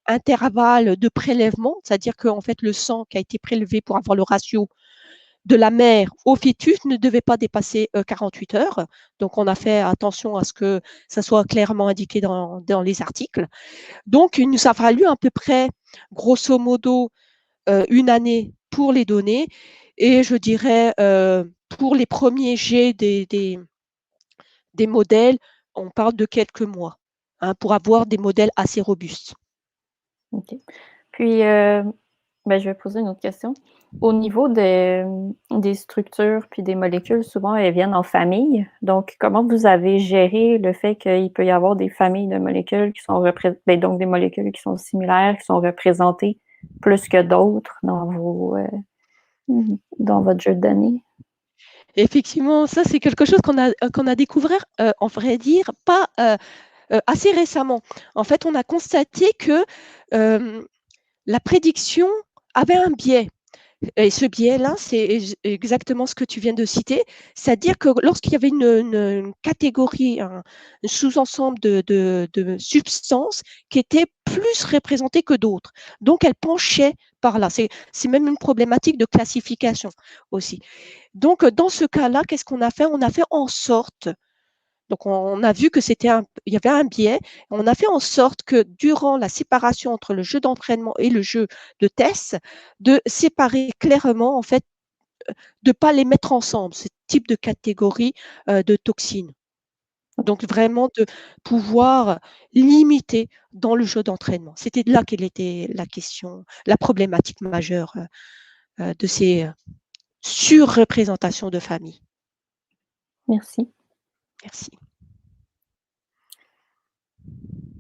intervalle de prélèvement, c'est-à-dire qu'en fait, le sang qui a été prélevé pour avoir le ratio de la mère au fœtus ne devait pas dépasser 48 heures. Donc, on a fait attention à ce que ça soit clairement indiqué dans les articles. Donc, il nous a fallu à peu près, grosso modo, une année pour les données. Et je dirais, pour les premiers jets des modèles, on parle de quelques mois pour avoir des modèles assez robustes. OK. Puis, je vais poser une autre question. Au niveau des structures puis des molécules, souvent, elles viennent en famille. Donc, comment vous avez géré le fait qu'il peut y avoir des familles de molécules qui sont donc des molécules qui sont similaires, qui sont représentées plus que d'autres dans votre jeu de données? Effectivement, ça, c'est quelque chose qu'on a découvert, en vrai dire, pas assez récemment. En fait, on a constaté que la prédiction avait un biais. Et ce biais-là, c'est exactement ce que tu viens de citer, c'est-à-dire que lorsqu'il y avait une catégorie, un sous-ensemble de substances qui étaient plus représentées que d'autres, donc elles penchaient par là. C'est même une problématique de classification aussi. Donc dans ce cas-là, qu'est-ce qu'on a fait? On a fait en sorte, donc on a vu que il y avait un biais. On a fait en sorte que durant la séparation entre le jeu d'entraînement et le jeu de test, de séparer clairement, en fait, de ne pas les mettre ensemble, ce type de catégorie de toxines. Donc vraiment de pouvoir limiter dans le jeu d'entraînement. C'était là quelle était la question, la problématique majeure de ces surreprésentations de familles. Merci. Merci.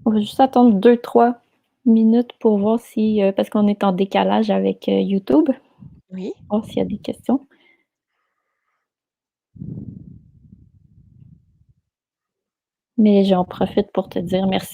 On va juste attendre 2-3 minutes pour voir si, parce qu'on est en décalage avec YouTube, Oui. voir s'il y a des questions. Mais j'en profite pour te dire merci